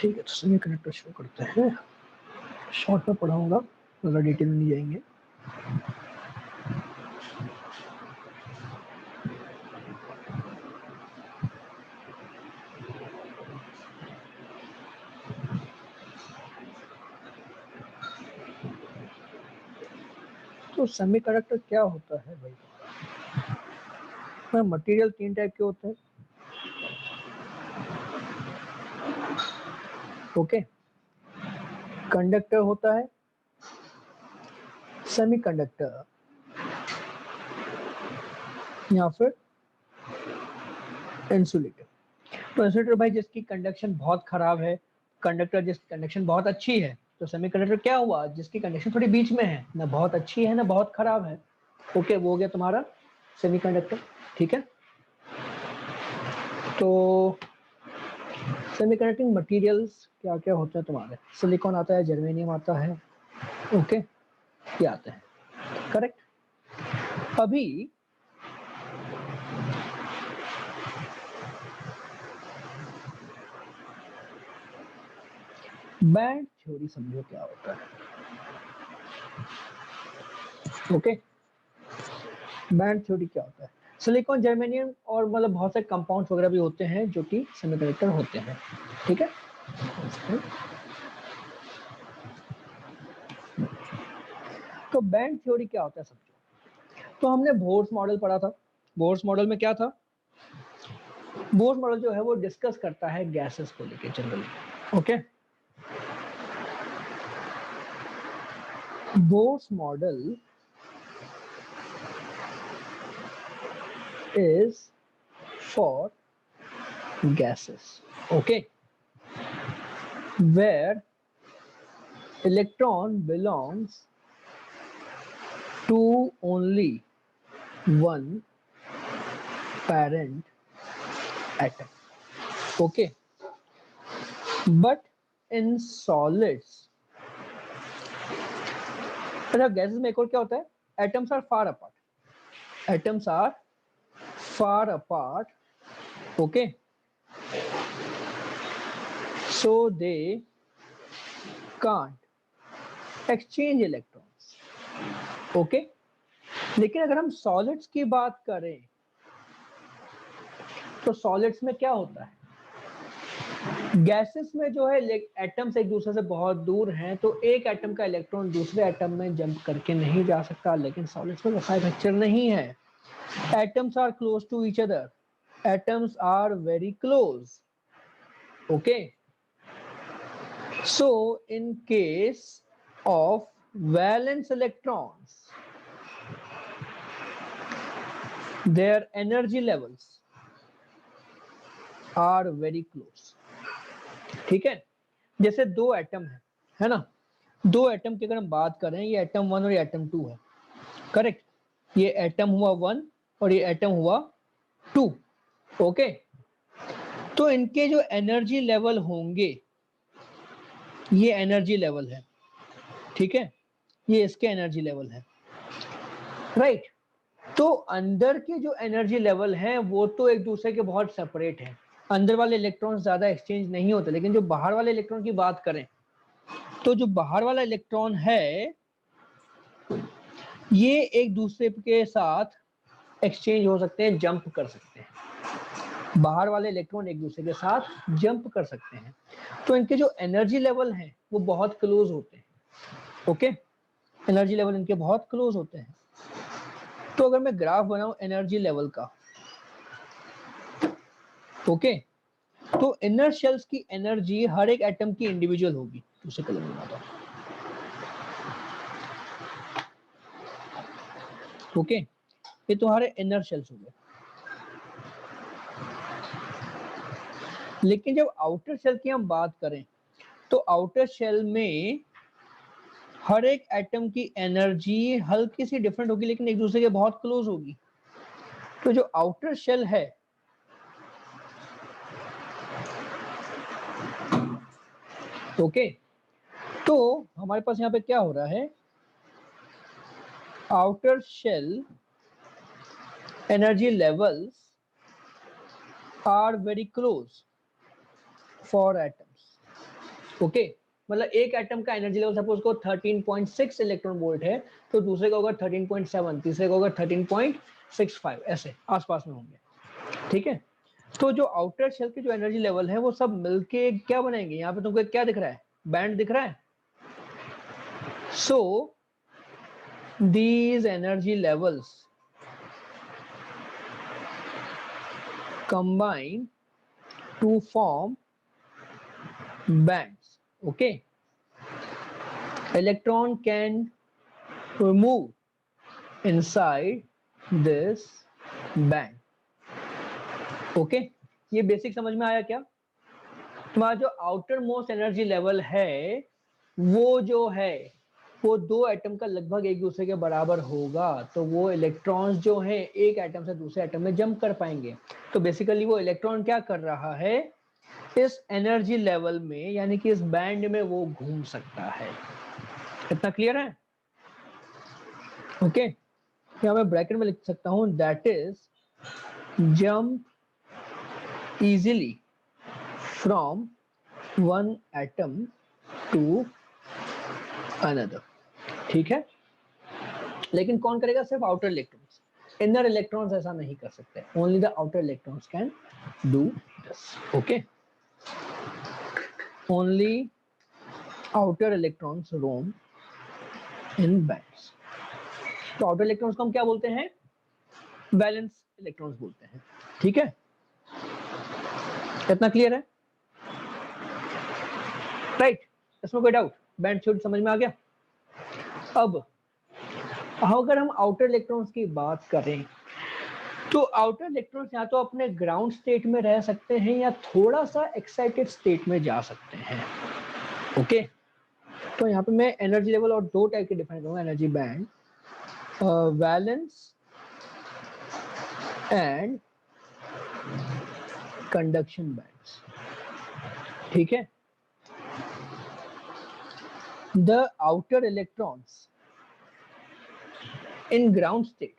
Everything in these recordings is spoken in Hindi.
ठीक है, तो सेमी कंडक्टर शुरू करते हैं। शॉर्ट में पढ़ाऊंगा, ज़्यादा डिटेल में नहीं जाएंगे। तो सेमीकंडक्टर क्या होता है भाई? मटेरियल 3 टाइप के होते हैं। ओके, कंडक्टर होता है, सेमीकंडक्टर या फिर इंसुलेटर। तो इंसुलेटर भाई जिसकी कंडक्शन बहुत खराब है, कंडक्टर जिसकी कंडक्शन बहुत अच्छी है। तो सेमीकंडक्टर क्या हुआ? जिसकी कंडक्शन थोड़ी बीच में है, ना बहुत अच्छी है ना बहुत खराब है। ओके, वो हो गया तुम्हारा सेमीकंडक्टर। ठीक है, तो सेमीकंडक्टिंग मटेरियल्स क्या क्या होते हैं तुम्हारे? सिलिकॉन आता है, जर्मेनियम आता है, ओके, ये आते हैं, करेक्ट। अभी बैंड थ्योरी समझो क्या होता है। ओके, बैंड थ्योरी क्या होता है? सिलिकॉन, जर्मेनियम और मतलब बहुत से कंपाउंड्स वगैरह भी होते हैं जो कि सेमीकंडक्टर होते हैं। ठीक है, तो बैंड थ्योरी क्या होता है समझो। तो हमने बोर्स मॉडल पढ़ा था। बोर्स मॉडल में क्या था? बोर्स मॉडल जो है वो डिस्कस करता है गैसेस को लेके generally. Okay, Bohr's model is for gases, okay, where electron belongs to only one parent atom, okay, but in solids, अच्छा गैसेस में एक और क्या होता है? Atoms are far apart, atoms are far apart, okay, so they can't exchange electrons, okay। लेकिन अगर हम सॉलिड्स की बात करें तो सॉलिड्स में क्या होता है? गैसेस में जो है एटम्स एक दूसरे से बहुत दूर हैं, तो एक एटम का इलेक्ट्रॉन दूसरे एटम में जंप करके नहीं जा सकता। लेकिन सॉलिड्स में वैसा पिक्चर नहीं है। Atoms are close to each other, atoms are very close, okay. So in case of valence electrons, their energy levels are very close, ठीक है। जैसे दो एटम है ना, दो एटम की अगर हम बात करें, ये एटम 1 और ये एटम 2 है, करेक्ट। ये एटम हुआ 1 और ये एटम हुआ 2, ओके। तो इनके जो एनर्जी लेवल होंगे, ये एनर्जी लेवल है, ठीक है, ये इसके एनर्जी लेवल है, राइट। तो अंदर के जो एनर्जी लेवल हैं वो तो एक दूसरे के बहुत सेपरेट हैं, अंदर वाले इलेक्ट्रॉन ज्यादा एक्सचेंज नहीं होते। लेकिन जो बाहर वाले इलेक्ट्रॉन की बात करें, तो जो बाहर वाला इलेक्ट्रॉन है ये एक दूसरे के साथ एक्सचेंज हो सकते हैं, जंप कर सकते हैं। बाहर वाले इलेक्ट्रॉन एक दूसरे के साथ जंप कर सकते हैं, तो इनके जो एनर्जी लेवल हैं वो बहुत क्लोज होते हैं, ओके। एनर्जी लेवल इनके बहुत क्लोज होते हैं। तो अगर मैं ग्राफ बनाऊं एनर्जी लेवल का, ओके, तो इनर शेल्स की एनर्जी हर एक एटम की इंडिविजुअल होगी। दूसरे कलर में बताओ, ओके, ये तुम्हारे इनर शेल्स हो गए। लेकिन जब आउटर शेल की हम बात करें, तो आउटर शेल में हर एक एटम की एनर्जी हल्की सी डिफरेंट होगी, लेकिन एक दूसरे के बहुत क्लोज होगी। तो जो आउटर शेल है, ओके, तो हमारे पास यहाँ पे क्या हो रहा है? Outer shell energy levels are very close for atoms, okay मतलब एक एटम का एनर्जी लेवल सपोज को 13.6 इलेक्ट्रॉन वोल्ट है, तो दूसरे का होगा 13.7, तीसरे का होगा 13.65, ऐसे आसपास में होंगे, ठीक है। तो जो आउटर शेल के जो एनर्जी लेवल है वो सब मिलके क्या बनाएंगे, यहाँ पे तुमको क्या दिख रहा है, बैंड दिख रहा है। सो these energy levels combine to form bands. Okay, electron can move inside this band. Okay, ये बेसिक समझ में आया क्या। तुम्हारा जो आउटर मोस्ट एनर्जी लेवल है वो जो है वो दो एटम का लगभग एक दूसरे के बराबर होगा, तो वो इलेक्ट्रॉन्स जो है एक एटम से दूसरे एटम में जंप कर पाएंगे। तो बेसिकली वो इलेक्ट्रॉन क्या कर रहा है, इस एनर्जी लेवल में यानी कि इस बैंड में वो घूम सकता है। इतना क्लियर है। ओके यहाँ मैं ब्रैकेट में लिख सकता हूं that is jump easily from one atom to another, ठीक है। लेकिन कौन करेगा, सिर्फ आउटर इलेक्ट्रॉन्स, इनर इलेक्ट्रॉन्स ऐसा नहीं कर सकते, only the outer electrons can do this. Okay only outer electrons roam in bands. तो आउटर इलेक्ट्रॉन्स को हम क्या बोलते हैं, वैलेंस इलेक्ट्रॉन्स बोलते हैं, ठीक है। इतना क्लियर है, राइट। इसमें कोई डाउट, बैंड थ्योरी समझ में आ गया। अब अगर हम आउटर इलेक्ट्रॉन्स की बात करें तो आउटर इलेक्ट्रॉन्स या तो अपने ग्राउंड स्टेट में रह सकते हैं या थोड़ा सा एक्साइटेड स्टेट में जा सकते हैं। ओके तो यहाँ पे मैं एनर्जी लेवल और दो टाइप के डिफाइन करूंगा, energy band, valence and conduction bands, ठीक है। The outer electrons in ground state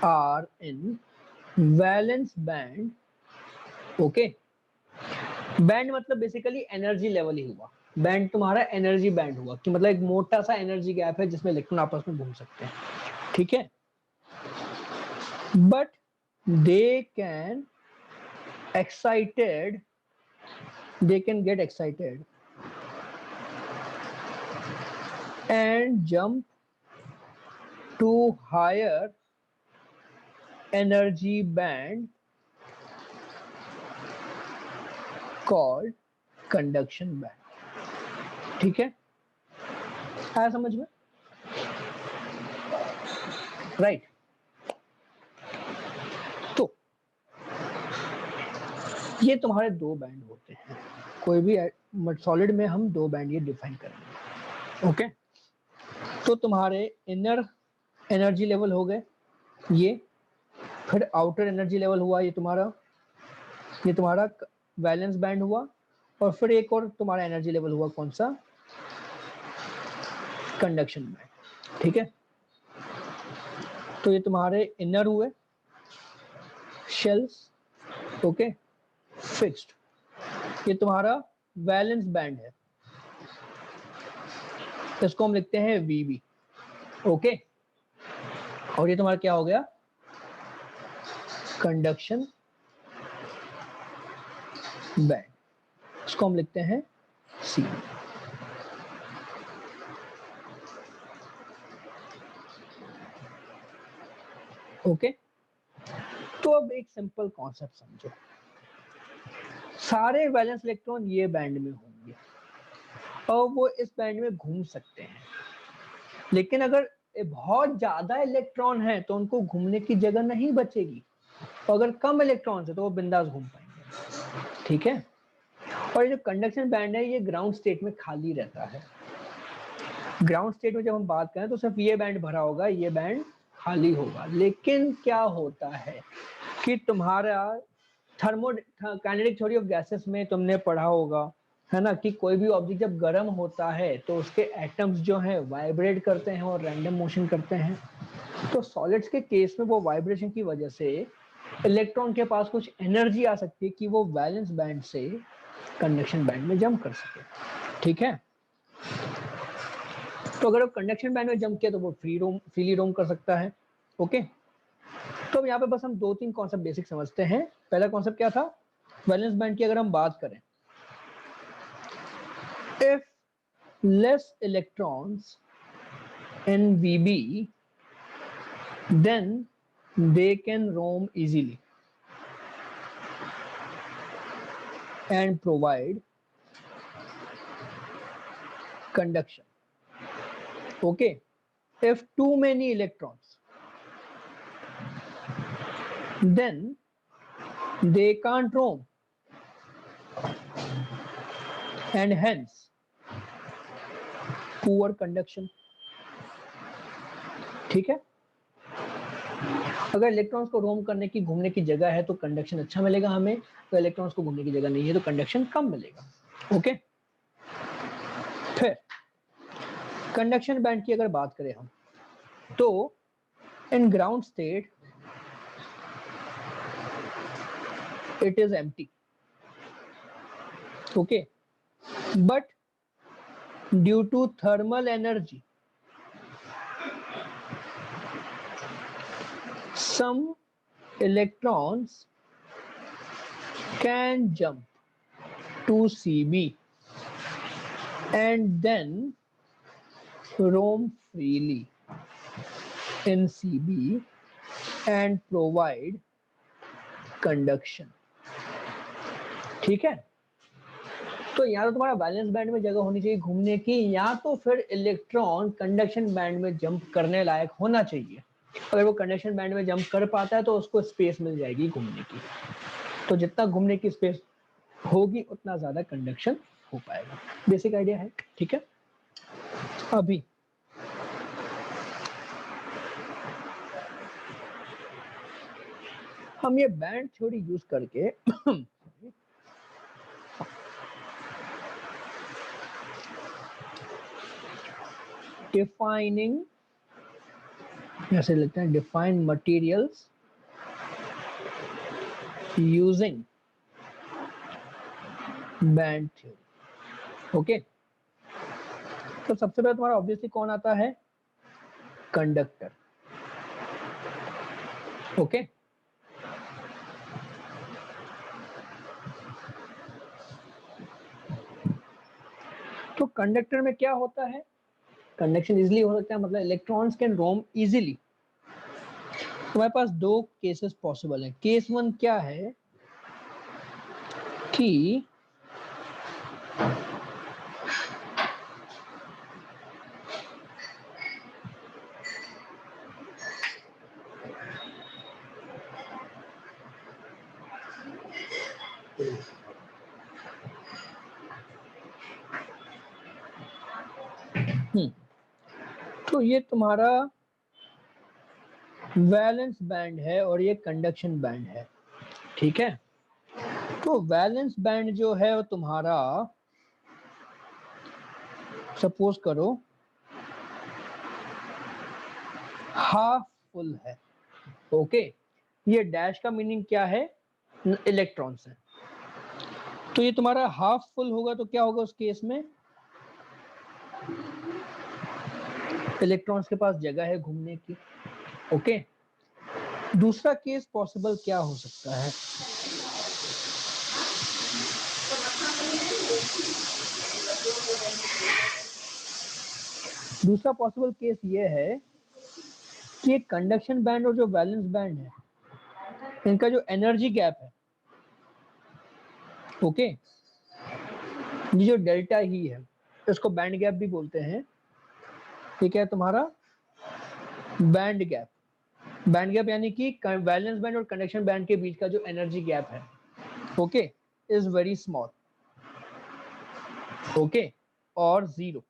are in valence band. Okay band मतलब बेसिकली एनर्जी लेवल ही हुआ, बैंड तुम्हारा एनर्जी बैंड हुआ कि मतलब एक मोटा सा एनर्जी गैप है जिसमें इलेक्ट्रॉन आपस में घूम सकते हैं, ठीक है। But they can excited, they can get excited and jump to higher energy band called conduction band, ठीक है। आया समझ में, राइट। तो ये तुम्हारे दो बैंड होते हैं, कोई भी सॉलिड में हम दो बैंड ये डिफाइन करेंगे। ओके तो तुम्हारे इनर एनर्जी लेवल हो गए ये, फिर आउटर एनर्जी लेवल हुआ ये तुम्हारा वैलेंस बैंड हुआ, और फिर एक और तुम्हारा एनर्जी लेवल हुआ कौन सा, कंडक्शन बैंड, ठीक है। तो ये तुम्हारे इनर हुए शेल्स, ओके फिक्स्ड, ये तुम्हारा वैलेंस बैंड है, इसको हम लिखते हैं वीबी, ओके। और ये तुम्हारा क्या हो गया, कंडक्शन बैंड, इसको हम लिखते हैं सी। ओके तो अब एक सिंपल कॉन्सेप्ट समझो, सारे वैलेंस इलेक्ट्रॉन ये बैंड में होंगे और वो इस बैंड में घूम सकते हैं, लेकिन अगर बहुत ज्यादा इलेक्ट्रॉन है तो उनको घूमने की जगह नहीं बचेगी, और अगर कम इलेक्ट्रॉन है तो वो बिंदास घूम पाएंगे, ठीक है। और ये जो कंडक्शन बैंड है ये ग्राउंड स्टेट में खाली रहता है। ग्राउंड स्टेट में जब हम बात करें तो सिर्फ ये बैंड भरा होगा, ये बैंड खाली होगा। लेकिन क्या होता है कि तुम्हारा काइनेटिक थ्योरी ऑफ गैसेस में तुमने पढ़ा होगा, है ना, कि कोई भी ऑब्जेक्ट जब गर्म होता है तो उसके एटम्स जो है वाइब्रेट करते हैं और रैंडम मोशन करते हैं। तो सॉलिड्स के केस में वो वाइब्रेशन की वजह से इलेक्ट्रॉन के पास कुछ एनर्जी आ सकती है कि वो वैलेंस बैंड से कंडक्शन बैंड में जंप कर सके, ठीक है। तो अगर वो कंडक्शन बैंड में जंप किया तो वो फ्रीली रोम कर सकता है, ओके। तो अब यहाँ पे बस हम 2-3 कॉन्सेप्ट बेसिक समझते हैं। पहला कॉन्सेप्ट क्या था, वैलेंस बैंड की अगर हम बात करें, if less electrons in VB then they can roam easily and provide conduction, okay. If too many electrons, then they can't roam and hence poor conduction, ठीक है। अगर इलेक्ट्रॉन्स को रोम करने की, घूमने की जगह है तो कंडक्शन अच्छा मिलेगा हमें, तो इलेक्ट्रॉन्स को घूमने की जगह नहीं है तो कंडक्शन कम मिलेगा, ओके। फिर कंडक्शन बैंड की अगर बात करें हम, तो in ground state it is empty, okay, but due to thermal energy some electrons can jump to CB and then roam freely in CB and provide conduction, ठीक है। तो या तो तुम्हारा वैलेंस बैंड में जगह होनी चाहिए घूमने की, या तो फिर इलेक्ट्रॉन कंडक्शन बैंड में जंप करने लायक होना चाहिए। अगर वो कंडक्शन बैंड में जंप कर पाता है तो उसको स्पेस मिल जाएगी घूमने की, तो जितना घूमने की स्पेस होगी उतना ज्यादा कंडक्शन हो पाएगा। बेसिक आइडिया है, ठीक है। अभी हम ये बैंड थ्योरी यूज करके डिफाइनिंग, ऐसे लिखते हैं, define materials using band theory, okay. तो सबसे पहले तुम्हारा ऑब्वियसली कौन आता है, कंडक्टर, ओके। तो कंडक्टर में क्या होता है, कंडक्शन इजीली हो सकता है, मतलब इलेक्ट्रॉन्स कैन रोम इजीली। तुम्हारे पास दो केसेस पॉसिबल है। केस वन क्या है कि तो ये तुम्हारा वैलेंस बैंड है और ये कंडक्शन बैंड है, ठीक है। तो वैलेंस बैंड जो है वो तुम्हारा, सपोज करो हाफ फुल है, ओके। ये डैश का मीनिंग क्या है, इलेक्ट्रॉन्स है। तो ये तुम्हारा हाफ फुल होगा तो क्या होगा उस केस में, इलेक्ट्रॉन्स के पास जगह है घूमने की, ओके। दूसरा केस पॉसिबल क्या हो सकता है, दूसरा पॉसिबल केस ये है कि कंडक्शन बैंड और जो वैलेंस बैंड है इनका जो एनर्जी गैप है, ओके, ये जो डेल्टा ही है इसको बैंड गैप भी बोलते हैं, ठीक है। तुम्हारा बैंड गैप, बैंड गैप यानी कि वैलेंस बैंड और कंडक्शन बैंड के बीच का जो एनर्जी गैप है, okay, is very small, okay, और जीरो।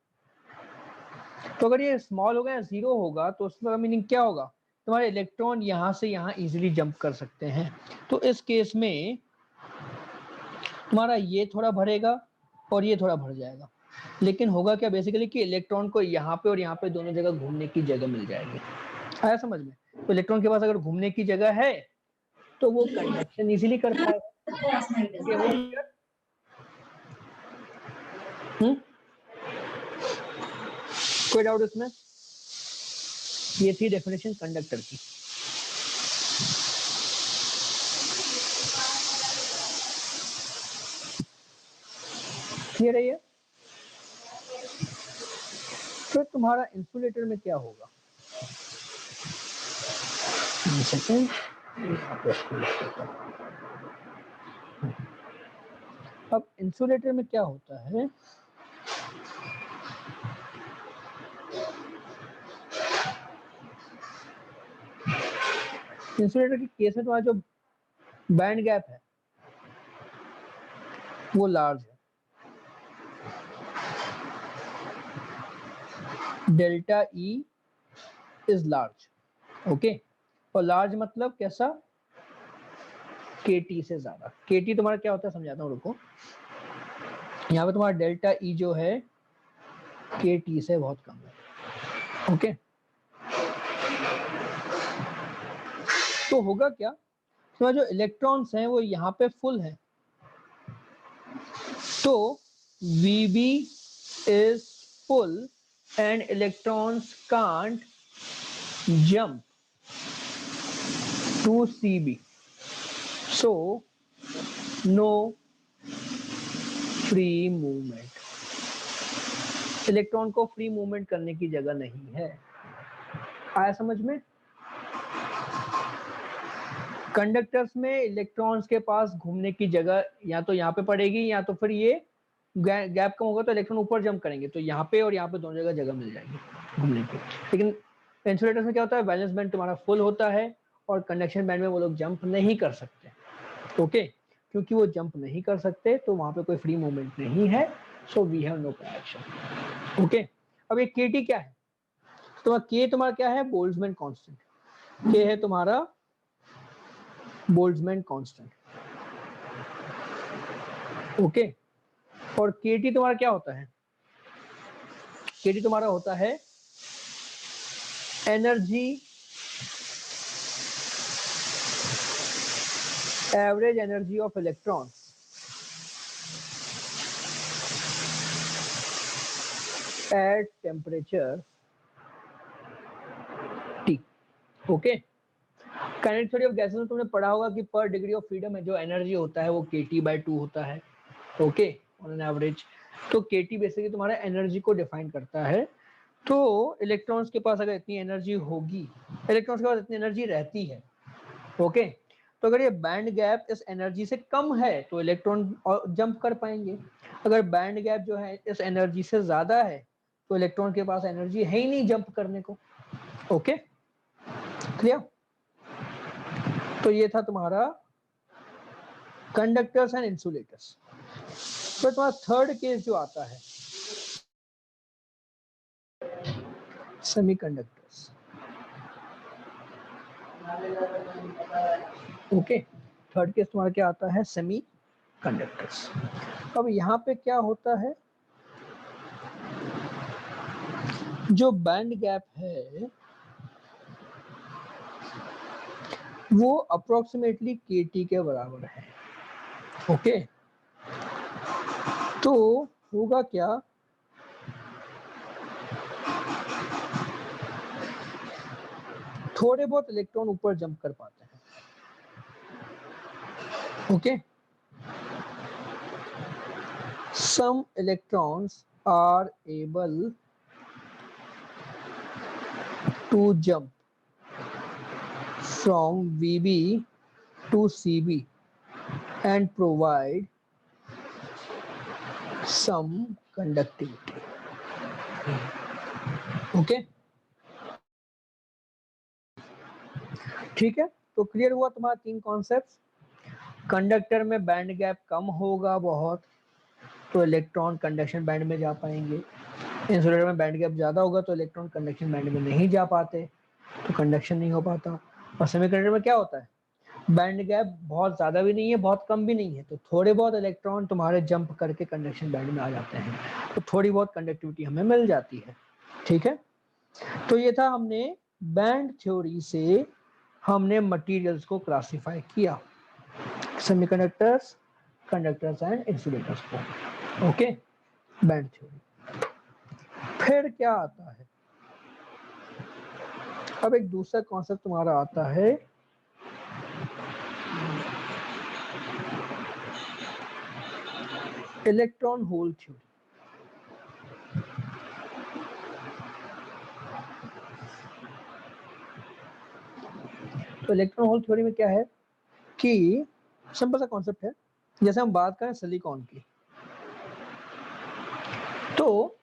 तो अगर ये स्मॉल होगा या जीरो होगा तो उसका मीनिंग क्या होगा, तुम्हारे इलेक्ट्रॉन यहां से यहां इजीली जंप कर सकते हैं। तो इस केस में तुम्हारा ये थोड़ा भरेगा और ये थोड़ा भर जाएगा, लेकिन होगा क्या बेसिकली कि इलेक्ट्रॉन को यहाँ पे और यहाँ पे दोनों जगह घूमने की जगह मिल जाएगी। आया समझ में। तो इलेक्ट्रॉन के पास अगर घूमने की जगह है तो वो कंडक्शन इजीली कर पाएगा। कोई डाउट इसमें? ये थी डेफिनेशन कंडक्टर की। क्लियर है ये? तो तुम्हारा इंसुलेटर में क्या होगा? सेकंड, अब इंसुलेटर में क्या होता है? इंसुलेटर की केस में तुम्हारा जो बैंड गैप है वो लार्ज है, delta E is large, okay. और लार्ज मतलब कैसा? KT से ज्यादा। KT तुम्हारा क्या होता है समझाता हूँ, रुको। यहाँ पे तुम्हारा डेल्टा ई जो है KT से बहुत कम है, ओके। तो होगा क्या, तुम्हारे जो इलेक्ट्रॉन्स हैं वो यहाँ पे फुल है, तो VB is full and electrons can't jump to CB, so no free movement। Electron को फ्री मूवमेंट करने की जगह नहीं है। आया समझ में? कंडक्टर्स में इलेक्ट्रॉन्स के पास घूमने की जगह या तो यहाँ पे पड़ेगी, या तो फिर ये गैप कम होगा तो इलेक्ट्रॉन ऊपर जंप करेंगे, तो यहाँ पे और यहाँ पे दोनों जगह मिल जाएगी घूमने की। लेकिन इंसुलेटर्स में क्या होता है, वैलेंस बैंड तुम्हारा फुल होता है और कंडक्शन बैंड में वो लोग जंप नहीं कर सकते, ओके। क्योंकि वो जंप नहीं कर सकते तो वहां पे कोई फ्री मूवमेंट नहीं है, so we have no conduction, okay. अब ये KT क्या है? तो K तुम्हारा क्या है? Boltzmann constant. K है तुम्हारा बोल्ट्जमैन कांस्टेंट, ओके। और KT तुम्हारा क्या होता है? KT तुम्हारा होता है energy, average energy of electron at temperature T, okay. Kinetic theory of gases में तुमने पढ़ा होगा कि पर डिग्री ऑफ फ्रीडम में जो एनर्जी होता है वो KT/2 होता है, ओके, ऑन एन एवरेज। तो KT बेसिकली तुम्हारा एनर्जी को डिफाइन करता है। तो इलेक्ट्रॉन्स के पास अगर इतनी एनर्जी होगी, इलेक्ट्रॉन्स के पास इतनी एनर्जी रहती है, ओके, तो अगर ये बैंड गैप इस एनर्जी से कम है तो इलेक्ट्रॉन जंप कर पाएंगे। अगर बैंड गैप जो है इस एनर्जी से ज्यादा है तो इलेक्ट्रॉन के पास एनर्जी है ही नहीं जंप करने को, ओके, क्लियर? तो ये था तुम्हारा कंडक्टर्स एंड इंसुलेटर्स। तो तुम्हारा थर्ड केस जो आता है सेमीकंडक्टर्स, ओके। थर्ड केस तुम्हारा क्या आता है? सेमीकंडक्टर्स। अब यहाँ पे क्या होता है, जो बैंड गैप है वो अप्रोक्सीमेटली KT के बराबर है, ओके। तो होगा क्या, थोड़े बहुत इलेक्ट्रॉन ऊपर जंप कर पाते हैं, okay. Some electrons are able to jump from VB to CB and provide some conductivity, okay? ठीक है, तो क्लियर हुआ तुम्हारा तीन कॉन्सेप्ट्स। कंडक्टर में बैंड गैप कम होगा बहुत तो इलेक्ट्रॉन कंडक्शन बैंड में जा पाएंगे। इंसुलेटर में बैंड गैप ज्यादा होगा तो इलेक्ट्रॉन कंडक्शन बैंड में नहीं जा पाते, तो कंडक्शन नहीं हो पाता। और सेमीकंडक्टर में क्या होता है, बैंड गैप बहुत ज्यादा भी नहीं है बहुत कम भी नहीं है, तो थोड़े बहुत इलेक्ट्रॉन तुम्हारे जंप करके कंडक्शन बैंड में आ जाते हैं, तो थोड़ी बहुत कंडक्टिविटी हमें मिल जाती है, ठीक है। तो ये था हमने बैंड थ्योरी से हमने मटेरियल्स को क्लासिफाई किया, सेमीकंडक्टर्स, कंडक्टर्स एंड इंसुलेटर्स को। Okay, band theory. फिर क्या आता है, अब एक दूसरा कॉन्सेप्ट तुम्हारा आता है इलेक्ट्रॉन होल थ्योरी। तो इलेक्ट्रॉन होल थ्योरी में क्या है कि सिंपल सा कॉन्सेप्ट है, जैसे हम बात करें सिलिकॉन की, तो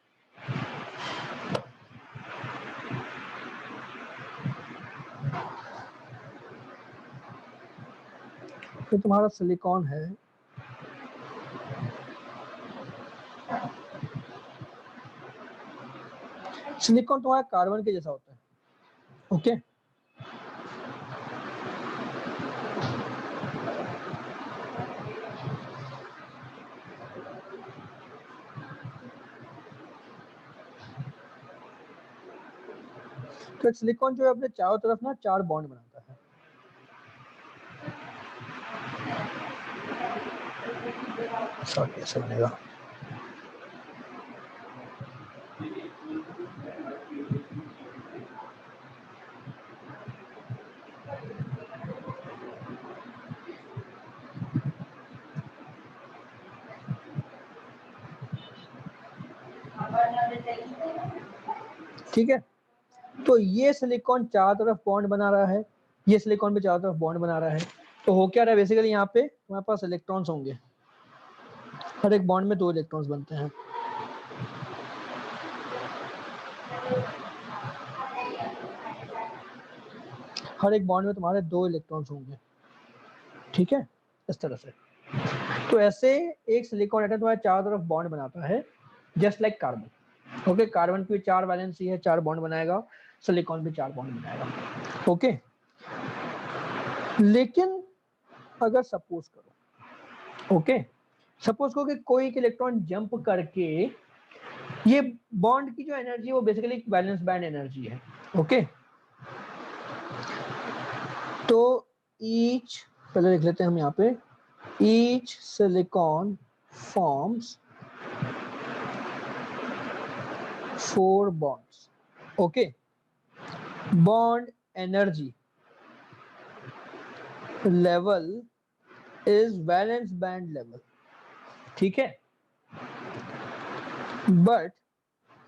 तुम्हारा सिलिकॉन है, सिलिकॉन तुम्हारा कार्बन के जैसा होता है। ओके, तो सिलिकॉन जो है अपने चारों तरफ ना 4 बॉन्ड बनाता है। सॉरी, ऐसे बनेगा। ठीक है, तो ये सिलिकॉन चारों तरफ बॉन्ड बना रहा है, ये सिलिकॉन भी चारों तरफ बॉन्ड बना रहा है। तो हो क्या रहा है बेसिकली, यहाँ पे तुम्हारे पास इलेक्ट्रॉन्स होंगे, हर एक बॉन्ड में 2 इलेक्ट्रॉन्स बनते हैं। हर एक बॉन्ड में तुम्हारे 2 इलेक्ट्रॉन्स होंगे, ठीक है, इस तरह से। तो ऐसे एक सिलिकॉन एटम तुम्हारे चारों तरफ बॉन्ड बनाता है, just like carbon. Okay, carbon की 4 वैलेंसी है, 4 बॉन्ड बनाएगा, सिलिकॉन भी 4 बॉन्ड बनाएगा। ओके, लेकिन अगर सपोज करो, ओके, सपोज करो कि कोई एक इलेक्ट्रॉन जंप करके, ये बॉन्ड की जो एनर्जी है वो बेसिकली वैलेंस बैंड एनर्जी है। ओके, तो ईच, पहले लिख लेते हैं हम यहाँ पे, each silicon forms 4 bonds. Okay, bond energy level is valence band level, ठीक है, but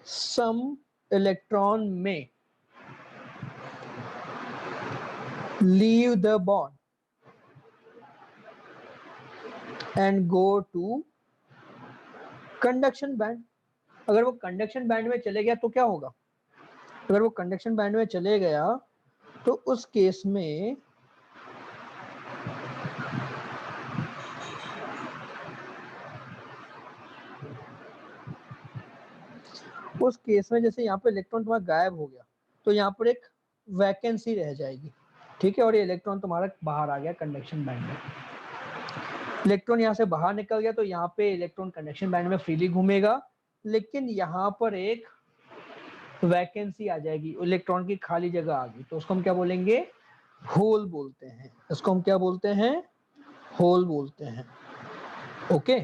some electron may leave the bond and go to conduction band. अगर वो कंडक्शन बैंड में चले गया तो क्या होगा, अगर वो कंडक्शन बैंड में चले गया तो उस केस में जैसे यहाँ पे इलेक्ट्रॉन तुम्हारा गायब हो गया तो यहाँ पर एक वैकेंसी रह जाएगी, ठीक है, और ये इलेक्ट्रॉन तुम्हारा बाहर आ गया कंडक्शन बैंड में। इलेक्ट्रॉन यहाँ से बाहर निकल गया तो यहाँ पे इलेक्ट्रॉन कंडक्शन बैंड में फ्रीली घूमेगा, लेकिन यहाँ पर एक वैकेंसी आ जाएगी, इलेक्ट्रॉन की खाली जगह आ गई, तो उसको हम क्या बोलेंगे, होल बोलते हैं। इसको हम क्या बोलते हैं, होल बोलते हैं। Okay,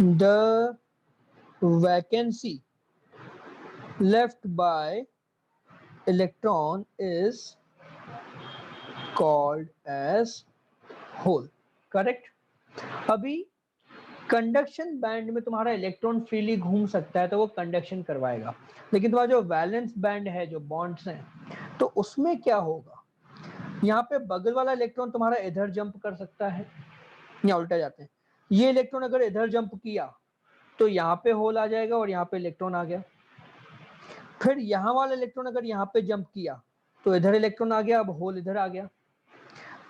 the vacancy left by electron is called as hole. Correct. अभी कंडक्शन बैंड में तुम्हारा इलेक्ट्रॉन फ्रीली घूम सकता है तो वो कंडक्शन करवाएगा, लेकिन तुम्हारा जो वैलेंस बैंड है, जो बॉन्ड्स हैं, तो उसमें क्या होगा, यहाँ पे बगल वाला इलेक्ट्रॉन तुम्हारा इधर जंप कर सकता है, या उल्टा जाते हैं, ये इलेक्ट्रॉन अगर इधर जंप किया तो यहाँ पे होल आ जाएगा और यहाँ पे इलेक्ट्रॉन आ गया। फिर यहाँ वाला इलेक्ट्रॉन अगर यहाँ पे जंप किया तो इधर इलेक्ट्रॉन आ गया, अब होल इधर आ गया।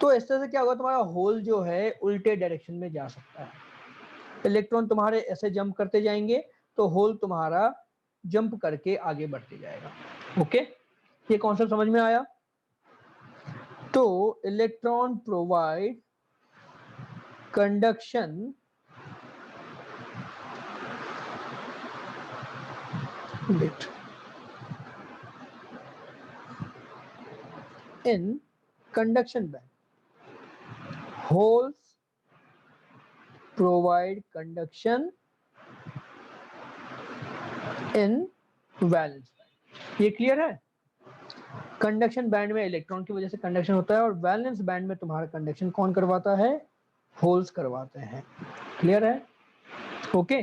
तो इस तरह से क्या होगा, तुम्हारा होल जो है उल्टे डायरेक्शन में जा सकता है। इलेक्ट्रॉन तुम्हारे ऐसे जंप करते जाएंगे तो होल तुम्हारा जंप करके आगे बढ़ते जाएगा। ओके, ये कॉन्सेप्ट समझ में आया। तो electron provide conduction in conduction band. Holes provide conduction in valence band. ये क्लियर है? कंडक्शन बैंड में इलेक्ट्रॉन की वजह से कंडक्शन होता है और वैलेंस बैंड में तुम्हारा कंडक्शन कौन करवाता है? होल्स करवाते हैं। क्लियर है? Okay.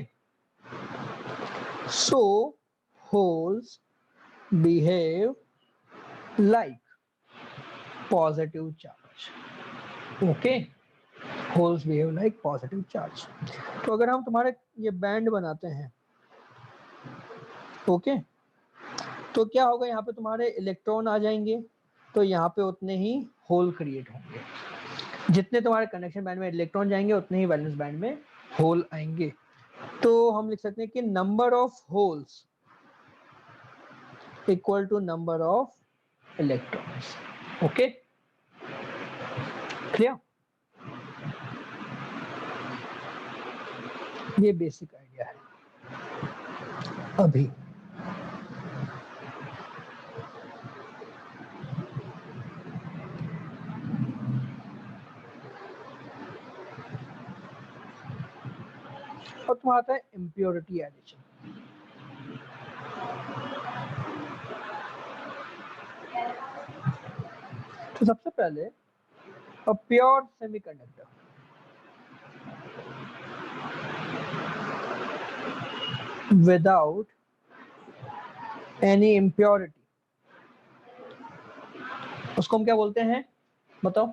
So holes behave like positive charge. Okay, holes behave like positive charge. तो अगर हम तुम्हारे ये बैंड बनाते हैं, ओके, तो क्या होगा? यहाँ पे तुम्हारे इलेक्ट्रॉन आ जाएंगे, तो यहाँ पे उतने ही होल क्रिएट होंगे। जितने तुम्हारे कंडक्शन बैंड में इलेक्ट्रॉन जाएंगे उतने ही वैलेंस बैंड में होल आएंगे। तो हम लिख सकते हैं कि number of holes equal to number of electrons. Okay, clear? ये बेसिक आइडिया है अभी। और तुम्हारा आता है इम्प्योरिटी एडिशन। तो सबसे पहले a pure semiconductor without any impurity, उसको हम क्या बोलते हैं? बताओ।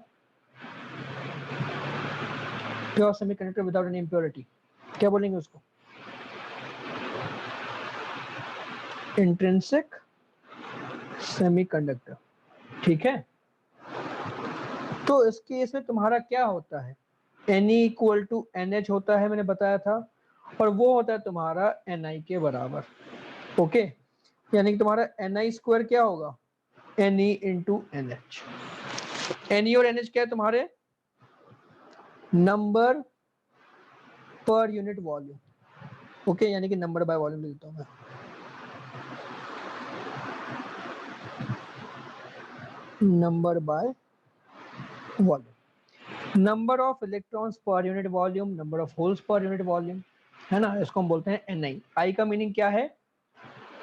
Pure semiconductor without any impurity क्या बोलेंगे उसको? Intrinsic semiconductor. ठीक है। तो इस केस में तुम्हारा क्या होता है? Ne इक्वल टू NH होता है, मैंने बताया था, और वो होता है तुम्हारा Ni के बराबर। ओके, यानी कि तुम्हारा Ni स्क्वायर क्या होगा? Ne into NH। Ne और NH क्या है तुम्हारे? Number per unit volume. Okay, यानी कि नंबर बाय वॉल्यूम लिखता हूं मैं। Number by volume, number of electrons per unit volume, number of holes per unit volume, है ना? इसको हम बोलते हैं Ni। आई का मीनिंग क्या है?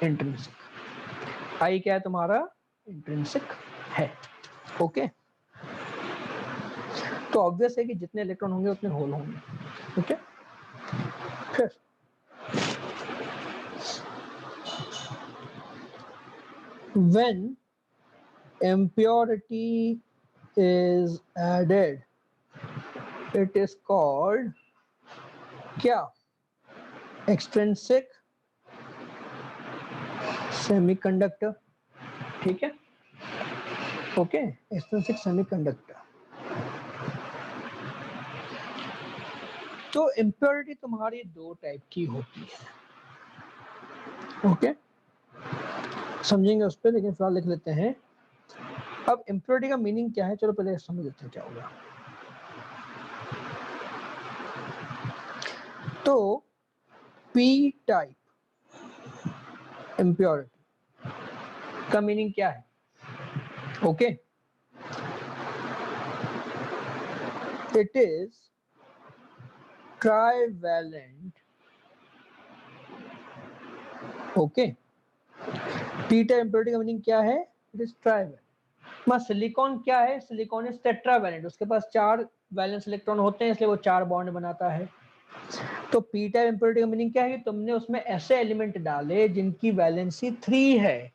इंट्रिंसिक। आई क्या है तुम्हारा? इंट्रिंसिक है। ओके, तो ऑब्वियस है कि जितने इलेक्ट्रॉन होंगे उतने होल होंगे। ओके, फिर when impurity is added it is called क्या? Extrinsic semiconductor. ठीक है, ओके, एक्सट्रिंसिक सेमीकंडक्टर। तो इम्प्योरिटी तुम्हारी दो टाइप की होती है। ओके, समझेंगे उस पर, लेकिन फिलहाल लिख लेते हैं। अब इम्प्योरिटी का मीनिंग क्या है, चलो पहले समझ लेते हैं क्या होगा। तो पी टाइप इम्प्योरिटी का मीनिंग क्या है? Okay, it is trivalent. Okay, P type impurity का मीनिंग क्या है? It is trivalent. सिलिकॉन क्या है? सिलिकॉन इज टेट्रावैलेंट, उसके पास 4 वैलेंस इलेक्ट्रॉन होते हैं, इसलिए वो 4 बॉन्ड बनाता है। तो पी टाइप इम्प्योरिटी का मीनिंग क्या है? कि तुमने उसमें ऐसे एलिमेंट डाले जिनकी वैलेंसी 3 है,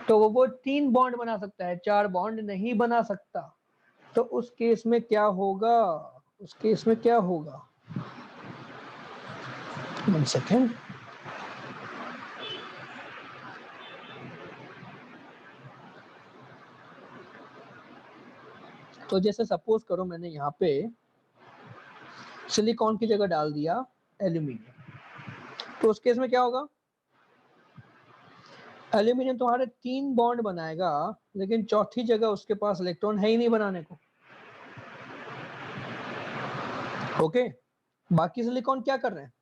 तो वो 3 बॉन्ड बना सकता है, 4 बॉन्ड नहीं बना सकता। तो उस केस में क्या होगा? उस केस में क्या होगा? 1 सेकेंड। तो जैसे सपोज करो मैंने यहाँ पे सिलिकॉन की जगह डाल दिया एल्यूमिनियम, तो उस केस में क्या होगा? एल्यूमिनियम तुम्हारे 3 बॉन्ड बनाएगा, लेकिन चौथी जगह उसके पास इलेक्ट्रॉन है ही नहीं बनाने को। ओके, बाकी सिलिकॉन क्या कर रहे हैं?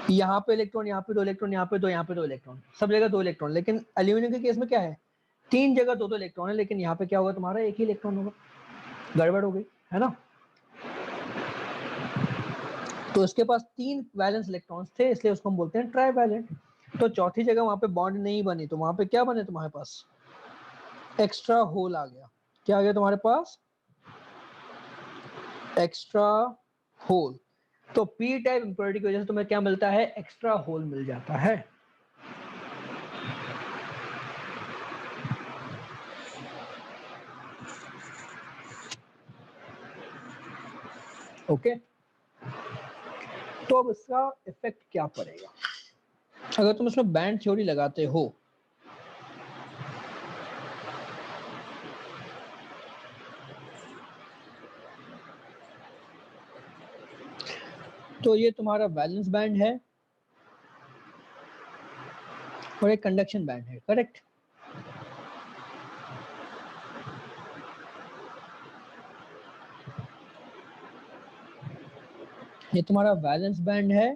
यहाँ पे इलेक्ट्रॉन, यहाँ पे 2 इलेक्ट्रॉन, यहाँ पे 2, यहाँ पे 2 इलेक्ट्रॉन, सब जगह 2 इलेक्ट्रॉन। लेकिन एल्यूमिनियम के केस में क्या है, 3 जगह 2 इलेक्ट्रॉन है, लेकिन यहाँ पे क्या होगा तुम्हारा, एक ही इलेक्ट्रॉन होगा। गड़बड़ हो गई है ना। तो इसके पास 3 वैलेंस इलेक्ट्रॉन्स थे, इसलिए उसको हम बोलते हैं ट्राईवैलेंट। तो चौथी जगह वहां पे बॉन्ड नहीं बनी, तो वहां पे क्या बने तुम्हारे पास, एक्स्ट्रा होल आ गया। क्या आ गया तुम्हारे पास, एक्स्ट्रा होल। तो पी टाइप इंप्योरिटी की वजह से तुम्हें क्या मिलता है, एक्स्ट्रा होल मिल जाता है। ओके, तो अब इसका इफेक्ट क्या पड़ेगा अगर तुम इसमें बैंड थ्योरी लगाते हो। तो ये तुम्हारा वैलेंस बैंड है और एक कंडक्शन बैंड है, करेक्ट। ये तुम्हारा वैलेंस बैंड है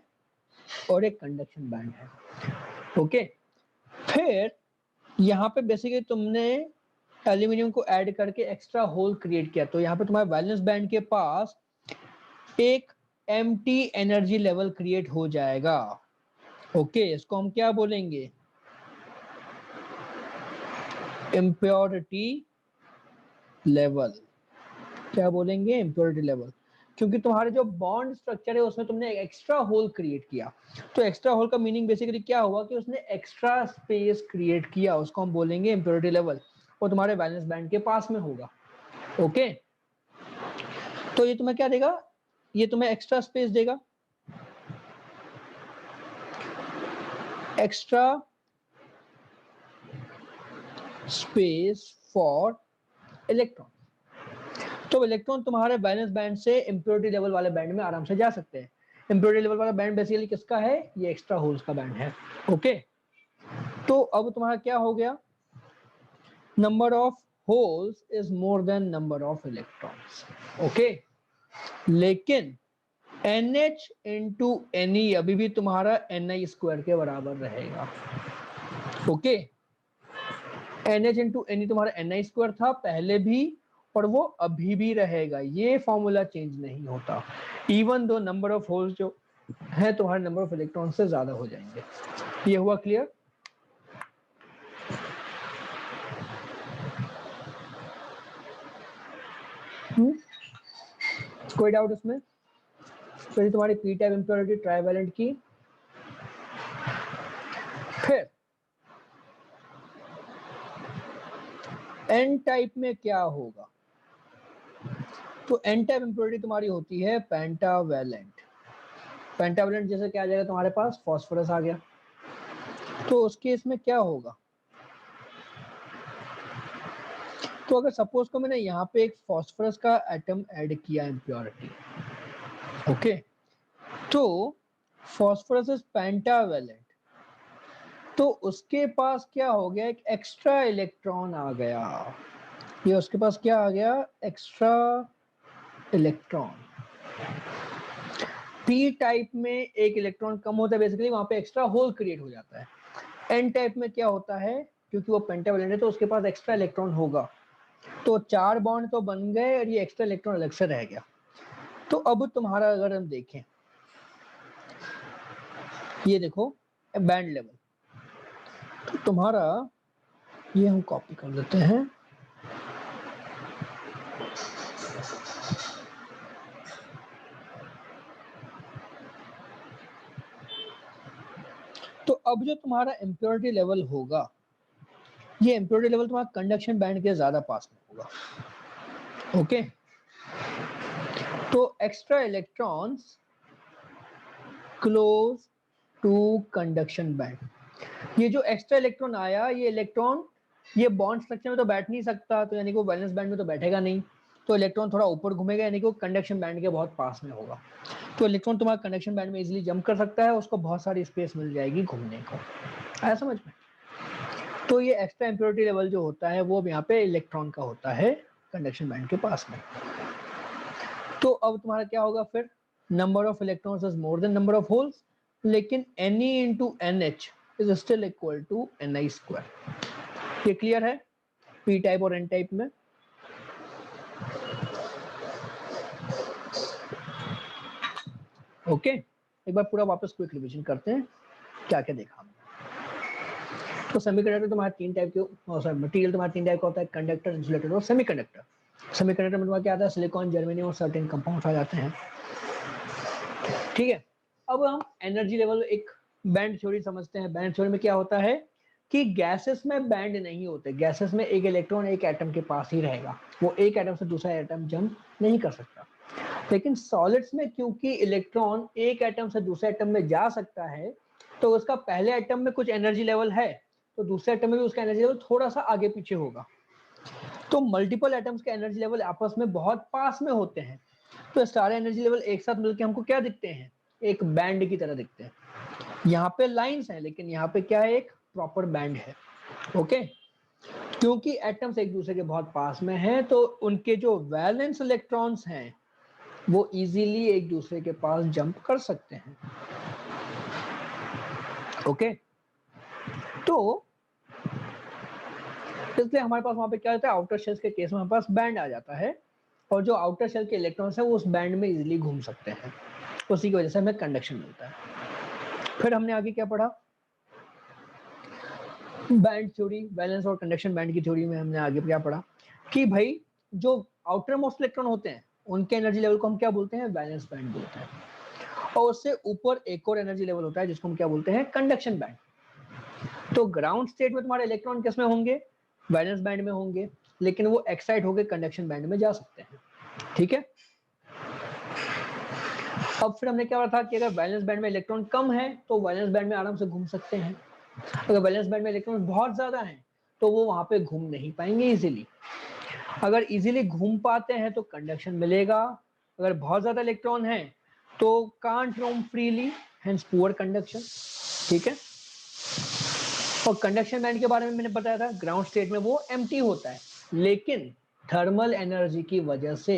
और एक कंडक्शन बैंड है। ओके, फिर यहाँ पे बेसिकली तुमने एल्यूमिनियम को ऐड करके एक्स्ट्रा होल क्रिएट किया, तो यहाँ पे तुम्हारे वैलेंस बैंड के पास एक एम्प्टी एनर्जी लेवल क्रिएट हो जाएगा। ओके, इसको हम क्या बोलेंगे, इम्प्योरिटी लेवल। क्या बोलेंगे, इम्प्योरिटी लेवल, क्योंकि तुम्हारे जो बॉन्ड स्ट्रक्चर है उसमें तुमने एक एक्स्ट्रा होल क्रिएट किया। तो एक्स्ट्रा होल का मीनिंग बेसिकली क्या हुआ कि उसने एक्स्ट्रा स्पेस क्रिएट किया, उसको हम बोलेंगे इम्प्योरिटी लेवल, और तुम्हारे वैलेंस बैंड के पास में होगा। ओके, तो ये तुम्हें क्या देगा, ये तुम्हें एक्स्ट्रा स्पेस देगा, एक्स्ट्रा स्पेस फॉर इलेक्ट्रॉन। तो इलेक्ट्रॉन तुम्हारे वैलेंस बैंड से इम्प्योरिटी लेवल वाले बैंड में आराम से जा सकते हैं। इम्प्योरिटी लेवल वाला बैंड बेसिकली किसका है, ये एक्स्ट्रा होल्स का बैंड है। ओके, तो अब तुम्हारा क्या हो गया, number of holes is more than number of electrons. Okay, लेकिन NH इंटू NE अभी भी तुम्हारा Ni स्क्वायर के बराबर रहेगा। ओके, NH इंटू NE तुम्हारा Ni स्क्वायर था पहले भी और वो अभी भी रहेगा, ये फॉर्मूला चेंज नहीं होता। Even though number of holes जो है तुम्हारे नंबर ऑफ इलेक्ट्रॉन से ज्यादा हो जाएंगे। ये हुआ क्लियर। कोई डाउट इसमें। फिर तुम्हारी पी टाइप इंप्योरिटी ट्राईवैलेंट की। फिर एन टाइप में क्या होगा, तो एन टाइप इंप्योरिटी तुम्हारी होती है पेंटावैलेंट। पेंटावैलेंट जैसे क्या आ जाएगा तुम्हारे पास, फास्फोरस आ गया। तो उस केस में क्या होगा, तो अगर सपोज को मैंने यहाँ पे एक फास्फोरस का एटम ऐड किया इम्प्योरिटी, ओके, तो फास्फोरस इज पेंटावैलेंट, तो उसके पास क्या हो गया, एक एक्स्ट्रा इलेक्ट्रॉन आ गया। ये उसके पास क्या आ गया, एक्स्ट्रा इलेक्ट्रॉन। पी टाइप में एक इलेक्ट्रॉन कम होता है, बेसिकली वहां पे एक्स्ट्रा होल क्रिएट हो जाता है। एन टाइप में क्या होता है, क्योंकि वो पेंटावैलेंट है तो उसके पास एक्स्ट्रा इलेक्ट्रॉन होगा, तो 4 बॉन्ड तो बन गए और ये एक्स्ट्रा इलेक्ट्रॉन अलग से रह गया। तो अब तुम्हारा अगर हम देखें, ये देखो बैंड लेवल, तो तुम्हारा ये हम कॉपी कर देते हैं। तो अब जो तुम्हारा इम्प्योरिटी लेवल होगा, ये इम्प्योरिटी लेवल तुम्हारा कंडक्शन बैंड के ज्यादा पास में होगा। ओके, तो extra electrons close to conduction band. ये जो एक्स्ट्रा इलेक्ट्रॉन आया, ये इलेक्ट्रॉन ये बॉन्ड स्ट्रक्चर में तो बैठ नहीं सकता, तो यानी कि वो वैलेंस बैंड में तो बैठेगा नहीं, तो इलेक्ट्रॉन थोड़ा ऊपर घूमेगा, यानी कि वो कंडक्शन बैंड के बहुत पास में होगा। तो इलेक्ट्रॉन तुम्हारा कंडक्शन बैंड में इजीली जंप कर सकता है, उसको बहुत सारी स्पेस मिल जाएगी घूमने को। आया समझ में। तो ये एक्स्ट्रा इम्प्योरिटी लेवल जो होता है वो यहाँ पे इलेक्ट्रॉन का होता है कंडक्शन बैंड के पास में। तो अब तुम्हारा क्या होगा फिर, number of electrons is more than number of holes, लेकिन Ne into NH is still equal to Ni square। ये क्लियर है p टाइप और n टाइप में? ओके, एक बार पूरा वापस क्विक रिवीजन करते हैं क्या क्या देखा हमने। तो सेमीकंडक्टर तुम्हारा तीन टाइप के, सॉरी मटेरियल तुम्हारा तीन टाइप का होता है, कंडक्टर, इंसुलेटर और सेमीकंडक्टर। सेमीकंडक्टर में तुम्हारा क्या आता है, सिलिकॉन, जर्मेनियम और सर्टेन कंपाउंड्स आ जाते हैं। ठीक है, अब हम एनर्जी लेवल एक बैंड थ्योरी समझते हैं। बैंड थ्योरी में क्या होता है कि गैसेस में बैंड नहीं होते, गैसेस में एक इलेक्ट्रॉन एक एटम के पास ही रहेगा, वो एक एटम से दूसरा एटम जंप नहीं कर सकता। लेकिन सॉलिड्स में क्योंकि इलेक्ट्रॉन एक एटम से दूसरे एटम में जा सकता है, तो उसका पहले एटम में कुछ एनर्जी लेवल है तो दूसरे एटम में भी उसका एनर्जी लेवल थोड़ा सा आगे पीछे होगा। तो मल्टीपल एटम्स के एनर्जी लेवल आपस में बहुत पास में होते हैं, तो सारे एनर्जी लेवल एक साथ मिलकर हमको क्या दिखते हैं, एक बैंड की तरह दिखते हैं। यहाँ पे लाइंस हैं लेकिन यहाँ पे क्या है, एक प्रॉपर बैंड है। ओके, क्योंकि एटम्स एक दूसरे के बहुत पास में हैं तो उनके जो वैलेंस इलेक्ट्रॉन्स हैं वो इजीली एक दूसरे के पास जंप कर सकते हैं। ओके, तो इसलिए हमारे पास वहां पे क्या होता है, आउटर शेल्स के केस में हमारे पास बैंड आ जाता है और जो आउटर शेल के इलेक्ट्रॉन्स है वो उस बैंड में इजीली घूम सकते हैं, उसी की वजह से हमें कंडक्शन मिलता है। फिर हमने आगे क्या पढ़ा, बैंड थ्योरी, वैलेंस और कंडक्शन बैंड की थ्योरी में हमने आगे क्या पढ़ा कि भाई जो आउटर मोस्ट इलेक्ट्रॉन होते हैं उनके एनर्जी लेवल को हम क्या बोलते हैं, वैलेंस बैंड बोलते हैं, और उससे ऊपर एक और एनर्जी लेवल होता है जिसको हम क्या बोलते हैं, कंडक्शन बैंड। तो ग्राउंड स्टेट में तुम्हारे इलेक्ट्रॉन किस में होंगे, वैलेंस बैंड में होंगे, लेकिन वो एक्साइट होकर कंडक्शन बैंड में जा सकते हैं। ठीक है, अब फिर हमने क्या पढ़ा था कि अगर वैलेंस बैंड में इलेक्ट्रॉन कम है तो वैलेंस बैंड में आराम से घूम सकते हैं, अगर वैलेंस बैंड में इलेक्ट्रॉन बहुत ज्यादा है तो वो वहां पे घूम नहीं पाएंगे इजीली। अगर इजीली घूम पाते हैं तो कंडक्शन मिलेगा, अगर बहुत ज्यादा इलेक्ट्रॉन है तो can't roam freely, hence poor conduction. ठीक है, और कंडक्शन बैंड के बारे में मैंने बताया था, ग्राउंड स्टेट में वो एम्प्टी होता है, लेकिन थर्मल एनर्जी की वजह से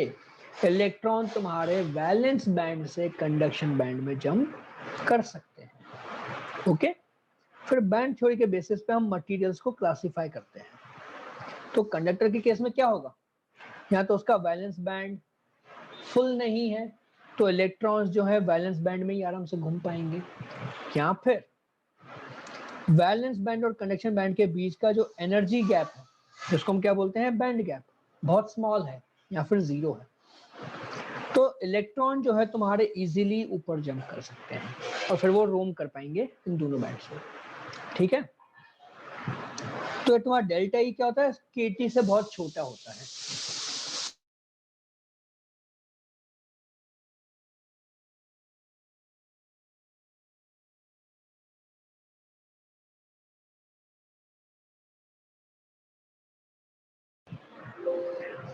इलेक्ट्रॉन तुम्हारे वैलेंस बैंड से कंडक्शन बैंड में जंप कर सकते हैं। ओके, फिर बैंड थ्योरी के बेसिस पे हम मटेरियल्स को क्लासिफाई करते हैं। तो कंडक्टर के केस में क्या होगा, या तो उसका वैलेंस बैंड फुल नहीं है तो इलेक्ट्रॉन्स जो है वैलेंस बैंड में ही आराम से घूम पाएंगे, या फिर वैलेंस बैंड और कंडक्शन बैंड के बीच का जो एनर्जी गैप है जिसको हम क्या बोलते हैं, बैंड गैप, बहुत स्मॉल है या फिर जीरो है, तो इलेक्ट्रॉन जो है तुम्हारे इजीली ऊपर जंप कर सकते हैं और फिर वो रोम कर पाएंगे इन दोनों बैंड्स में। ठीक है, तो तुम्हारा डेल्टा ई क्या होता है, केटी से बहुत छोटा होता है।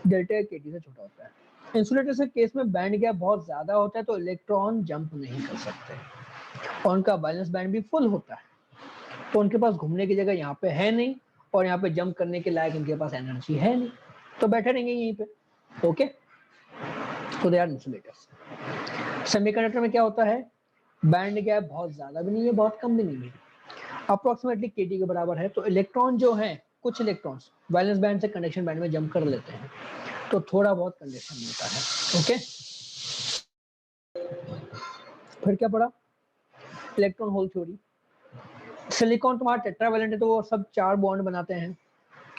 डेल्टा केटी से छोटा होता है। इंसुलेटर के केस में बैंड गैप बहुत ज्यादा होता है तो इलेक्ट्रॉन जंप नहीं कर सकते और उनका बैलेंस बैंड भी फुल होता है, तो उनके पास घूमने की जगह यहाँ पे है नहीं और यहाँ पे जंप करने के लायक उनके पास एनर्जी है नहीं, तो बैठे रहेंगे यहीं पे। ओके, तो दे आर इंसुलेटर्स। सेमीकंडक्टर में क्या होता है, बैंड गैप बहुत ज्यादा भी नहीं है बहुत कम भी नहीं है, अप्रोक्सीमेटली केटी के बराबर है, तो इलेक्ट्रॉन जो है, कुछ इलेक्ट्रॉन्स वैलेंस बैंड से कंडक्शन बैंड में जंप कर लेते हैं तो थोड़ा बहुत कंडक्शन मिलता है। ओके, फिर क्या पढ़ा, इलेक्ट्रॉन होल थ्योरी। सिलिकॉन तुम्हारा टेट्रावैलेंट है तो वो सब 4 बॉन्ड बनाते हैं।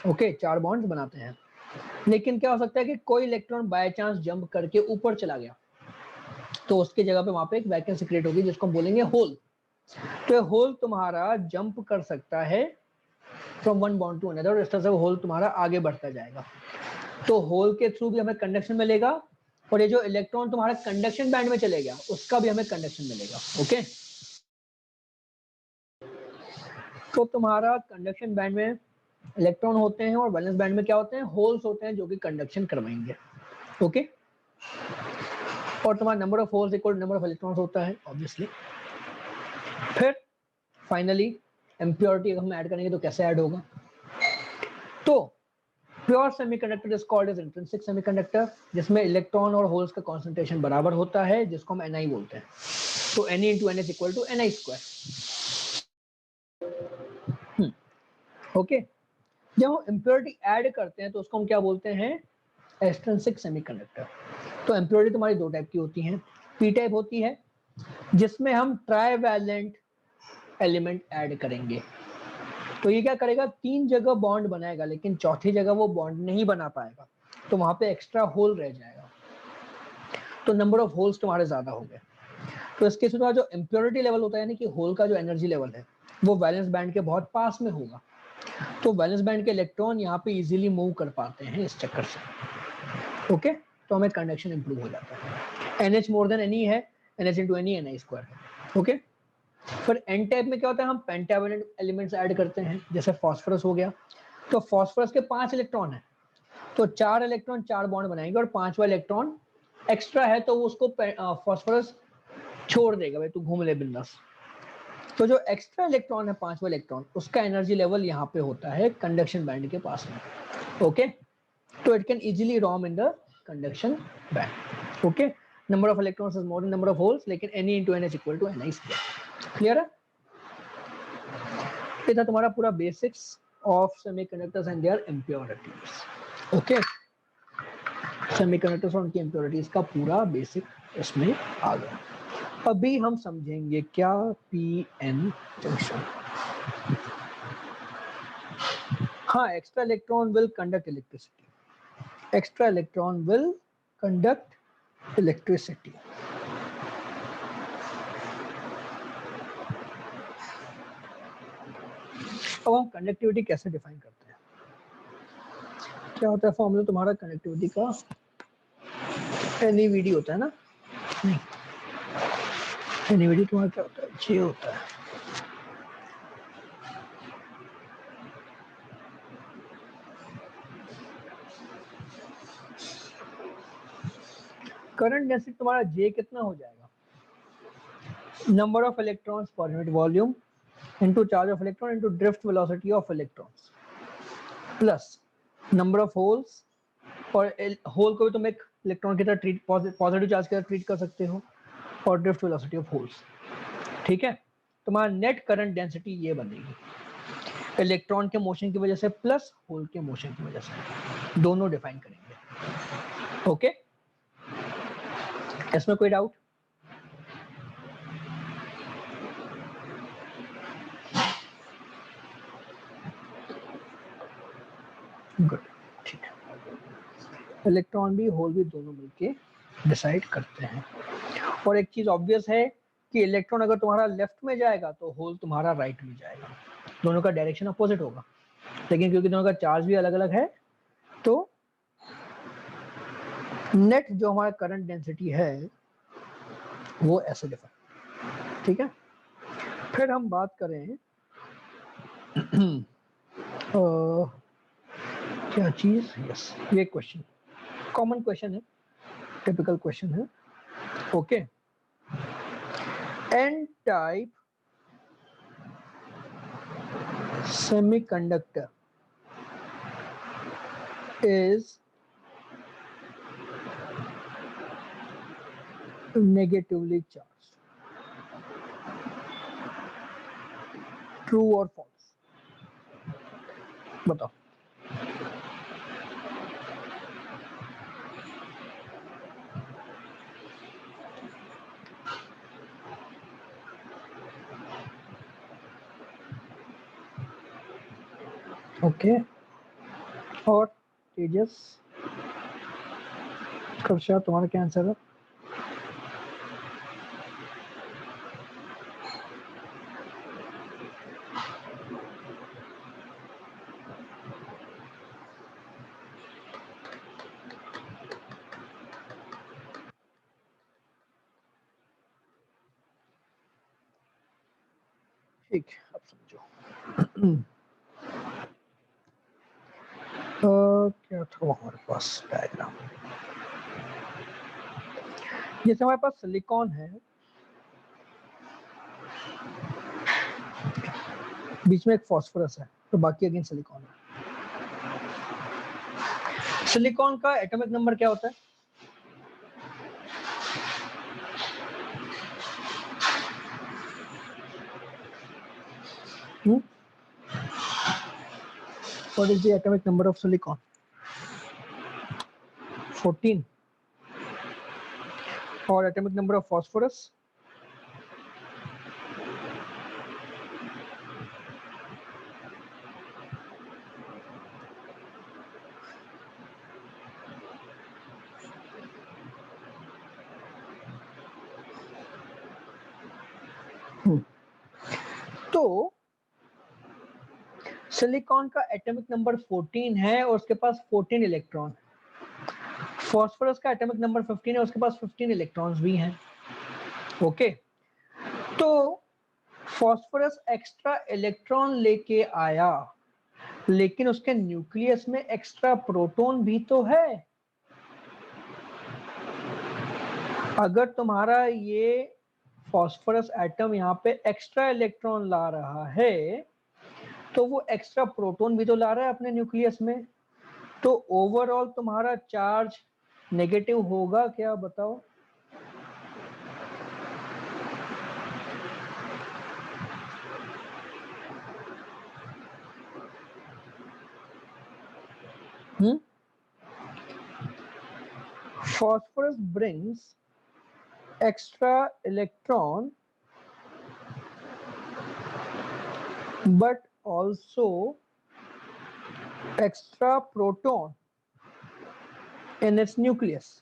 ओके, 4 बॉन्ड्स बनाते हैं, लेकिन क्या हो सकता है कि कोई इलेक्ट्रॉन बाय चांस जंप करके ऊपर चला गया तो उसकी जगह पे वहां पे एक वैकेंसी क्रिएट होगी जिसको हम बोलेंगे होल। तो होल तुम्हारा जंप कर सकता है from one bond to another, इस तरह से होल तुम्हारा आगे बढ़ता जाएगा, तो होल के थ्रू भी हमें कंडक्शन मिलेगा और ये जो इलेक्ट्रॉन तुम्हारा कंडक्शन बैंड में चले गया उसका भी हमें कंडक्शन मिलेगा। ओके, तो तुम्हारा कंडक्शन बैंड में इलेक्ट्रॉन होते हैं और वैलेंस बैंड में क्या होते हैं, होल्स होते हैं जो कि कंडक्शन करवाएंगे। ओके, और तुम्हारा number of holes equal number of electrons होता है ऑब्वियसली। फिर फाइनली इम्प्योरिटी हम ऐड करेंगे तो कैसे ऐड होगा, तो pure semiconductor is called as intrinsic semiconductor, जिसमें इलेक्ट्रॉन और होल्स का कॉन्सेंट्रेशन बराबर होता है, जिसको हम Ni बोलते हैं। तो Ne into Ns equal to Ni square. Okay, जब हम इम्प्योरिटी ऐड करते हैं तो उसको हम क्या बोलते हैं? Extrinsic semiconductor. तो इम्प्योरिटी तुम्हारी दो टाइप की होती हैं। पी टाइप होती है जिसमें हम ट्राइवैलेंट एलिमेंट ऐड करेंगे। तो ये क्या करेगा? तीन जगह बॉन्ड बनाएगा, लेकिन चौथी जगह वो बॉन्ड नहीं बना पाएगा, तो वहां पे एक्स्ट्रा होल रह जाएगा, तो नंबर ऑफ होल्स तुम्हारे ज्यादा हो गए। तो इसके बाद जो इम्प्योरिटी लेवल होता है, यानी कि होल का जो एनर्जी लेवल है, वो वैलेंस बैंड के बहुत पास में होगा, तो वैलेंस बैंड के इलेक्ट्रॉन यहाँ पे इजीली मूव कर पाते हैं इस चक्कर से। ओके, तो हमें कंडक्शन इंप्रूव हो जाता है। NH मोर देन Ne है, NH into Ne Ni square है। ओके, फिर एन टाइप में क्या होता है? हम पेंटावैलेंट एलिमेंट्स ऐड करते हैं, जैसे फास्फोरस हो गया। तो फास्फोरस के 5 इलेक्ट्रॉन है, तो 4 इलेक्ट्रॉन 4 बॉन्ड बनाएंगे, और 5वां इलेक्ट्रॉन एक्स्ट्रा है तो उसको फास्फोरस छोड़ देगा, भाई तू घूम ले बिंदास। तो जो एक्स्ट्रा इलेक्ट्रॉन है 5वां इलेक्ट्रॉन, उसका एनर्जी लेवल यहाँ पे होता है कंडक्शन बैंड के पास में। ओके, तो it can easily roam in the conduction band. Okay, number of electrons is more than number of holes, लेकिन Ne into NH equal to Ni square. Clear है? ये था तुम्हारा पूरा basics of semiconductors and their impurities. Okay, semiconductors और उनकी इम्प्योरिटीज का पूरा बेसिक इसमें आ गया। अभी हम समझेंगे क्या पीएन जंक्शन। हाँ, extra electron will conduct electricity. Extra electron will conduct electricity. अब हम कंडक्टिविटी कैसे डिफाइन करते हैं? क्या होता है फॉर्मूला तुम्हारा कंडक्टिविटी का? NeVd होता है ना? नहीं, NeVd तुम्हारा क्या होता है? J होता है। करंट डेंसिटी तुम्हारा J कितना हो जाएगा? Number of electrons per unit volume into charge of electron into drift velocity of electrons plus number of holes, और होल को भी तुम एक इलेक्ट्रॉन की तरह ट्रीट, पॉजिटिव चार्ज की तरह ट्रीट कर सकते हो, और ड्रिफ्ट वेलोसिटी ऑफ होल्स। ठीक है, तुम्हारा नेट करंट डेंसिटी ये बनेगी इलेक्ट्रॉन के मोशन की वजह से प्लस होल के मोशन की वजह से, दोनों डिफाइन करेंगे। ओके, इसमें कोई डाउट? गुड, ठीक है। इलेक्ट्रॉन भी होल भी दोनों मिलके डिसाइड करते हैं। और एक चीज ऑब्वियस है कि इलेक्ट्रॉन अगर तुम्हारा लेफ्ट में जाएगा तो होल तुम्हारा राइट में जाएगा, दोनों का डायरेक्शन अपोजिट होगा, लेकिन क्योंकि दोनों का चार्ज भी अलग अलग है, तो नेट जो हमारा करंट डेंसिटी है वो ऐसे डिफाइन। ठीक है, फिर हम बात करें क्या चीज? यस, ये क्वेश्चन कॉमन क्वेश्चन है, टिपिकल क्वेश्चन है। Okay, N type semiconductor is negatively charged. True or false? बताओ। ओके, और तेजस, कर्षा, तुम्हारा क्या आंसर है? ठीक, अब समझो। क्या था हमारे पास डायग्राम? जैसे हमारे पास सिलिकॉन है, बीच में एक फास्फोरस है, तो बाकी अगेन सिलिकॉन है। सिलिकॉन का एटॉमिक नंबर क्या होता है? What is the atomic number of silicon? 14. और atomic number of phosphorus? तो सिलिकॉन का एटॉमिक नंबर 14 है और उसके पास 14 इलेक्ट्रॉन। फॉस्फोरस का एटॉमिक नंबर 15 है, उसके पास 15 इलेक्ट्रॉन्स भी हैं। ओके, तो फॉस्फोरस एक्स्ट्रा इलेक्ट्रॉन लेके आया, लेकिन उसके न्यूक्लियस में एक्स्ट्रा प्रोटॉन भी तो है। अगर तुम्हारा ये फॉस्फोरस एटम यहाँ पे एक्स्ट्रा इलेक्ट्रॉन ला रहा है, तो वो एक्स्ट्रा प्रोटॉन भी तो ला रहा है अपने न्यूक्लियस में, तो ओवरऑल तुम्हारा चार्ज नेगेटिव होगा क्या, बताओ? Phosphorus brings extra electron but also extra proton in its nucleus,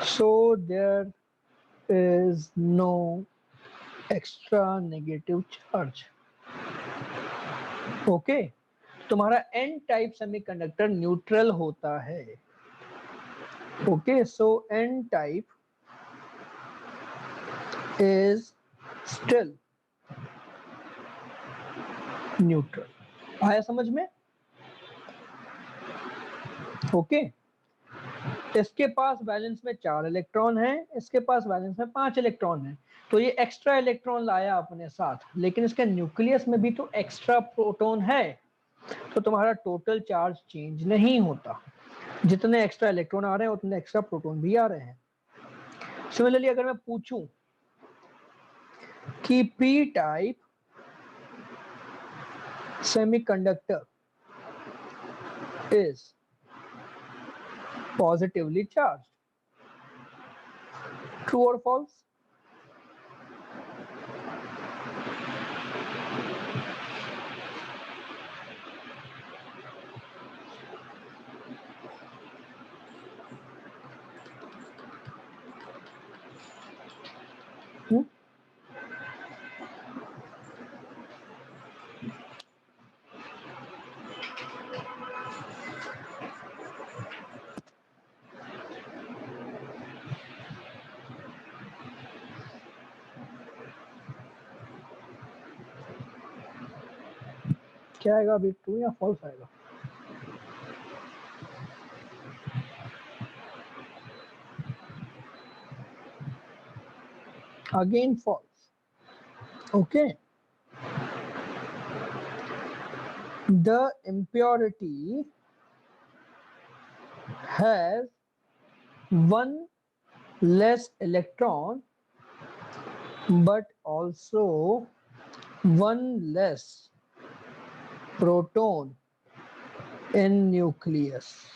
so there is no extra negative charge. Okay, तुम्हारा एन टाइप सेमीकंडक्टर न्यूट्रल होता है। Okay, so N type is still neutral. आया समझ में? ओके, इसके पास बैलेंस में 4 इलेक्ट्रॉन है, इसके पास बैलेंस में 5 इलेक्ट्रॉन है, तो ये एक्स्ट्रा इलेक्ट्रॉन लाया अपने साथ, लेकिन इसके न्यूक्लियस में भी तो एक्स्ट्रा प्रोटॉन है, तो तुम्हारा टोटल चार्ज चेंज नहीं होता। जितने एक्स्ट्रा इलेक्ट्रॉन आ रहे हैं उतने एक्स्ट्रा प्रोटॉन भी आ रहे हैं। सिमिलरली अगर मैं पूछूं कि P type semiconductor is positively charge, true और फॉल्स? क्या आएगा अभी, ट्रू या फॉल्स आएगा? Again false. Okay, the impurity has one less electron but also one less proton in nucleus,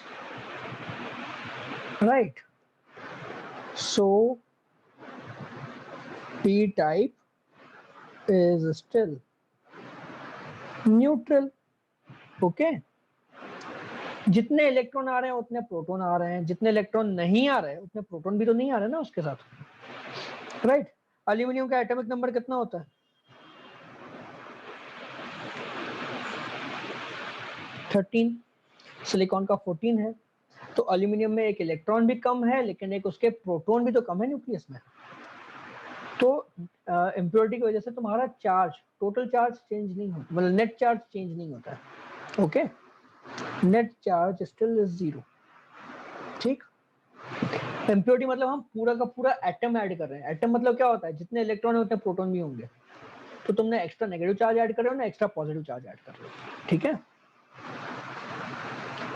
right? So p type is still neutral. Okay, जितने इलेक्ट्रॉन आ रहे हैं उतने प्रोटॉन आ रहे हैं, जितने इलेक्ट्रॉन नहीं आ रहे हैं उतने प्रोटॉन भी तो नहीं आ रहे ना उसके साथ, राइट? एल्यूमिनियम का एटॉमिक नंबर कितना होता है? 13। सिलिकॉन का 14 है, तो एल्यूमिनियम में एक इलेक्ट्रॉन भी कम है, लेकिन एक उसके प्रोटॉन भी तो कम है न्यूक्लियस में। तो इम्प्योरिटी की वजह से तुम्हारा चार्ज, टोटल चार्ज चेंज नहीं होता, मतलब नेट चार्ज चेंज नहीं होता है। Okay, net charge still is 0। ठीक, इम्प्योरिटी मतलब हम पूरा का पूरा एटम ऐड कर रहे हैं। एटम मतलब क्या होता है, जितने इलेक्ट्रॉन है उतने प्रोटॉन भी होंगे, तो तुमने एक्स्ट्रा नेगेटिव चार्ज ऐड कर रहे हो ना, एक्स्ट्रा पॉजिटिव चार्ज ऐड कर रहे हो। ठीक है,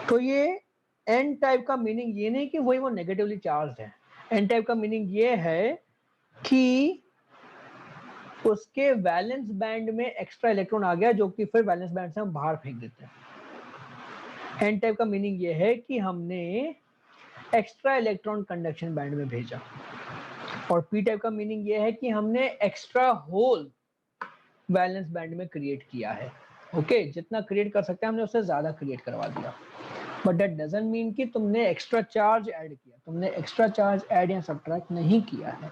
तो ये एन टाइप का मीनिंग ये नहीं कि वही वो नेगेटिवली चार्ज है। एन टाइप का मीनिंग ये है कि उसके वैलेंस बैंड में एक्स्ट्रा इलेक्ट्रॉन आ गया जो कि फिर वैलेंस बैंड से हम बाहर फेंक देते हैं। एन टाइप का मीनिंग ये है कि हमने एक्स्ट्रा इलेक्ट्रॉन कंडक्शन बैंड में भेजा, और पी टाइप का मीनिंग ये है कि हमने एक्स्ट्रा होल वैलेंस बैंड में क्रिएट किया है। ओके, जितना क्रिएट कर सकते हैं हमने उससे ज्यादा क्रिएट करवा दिया, बट दैट डजंट मीन कि तुमने एक्स्ट्रा चार्ज ऐड किया। तुमने एक्स्ट्रा चार्ज ऐड या सब्ट्रैक्ट नहीं किया है।